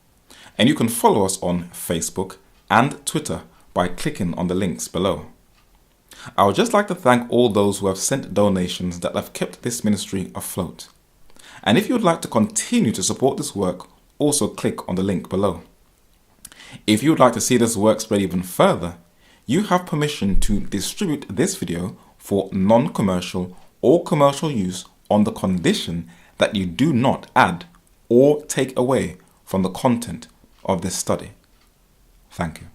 [SPEAKER 1] And you can follow us on Facebook and Twitter by clicking on the links below. I would just like to thank all those who have sent donations that have kept this ministry afloat. And if you would like to continue to support this work, also click on the link below. If you would like to see this work spread even further, you have permission to distribute this video for non-commercial or commercial use on the condition that you do not add or take away from the content of this study. Thank you.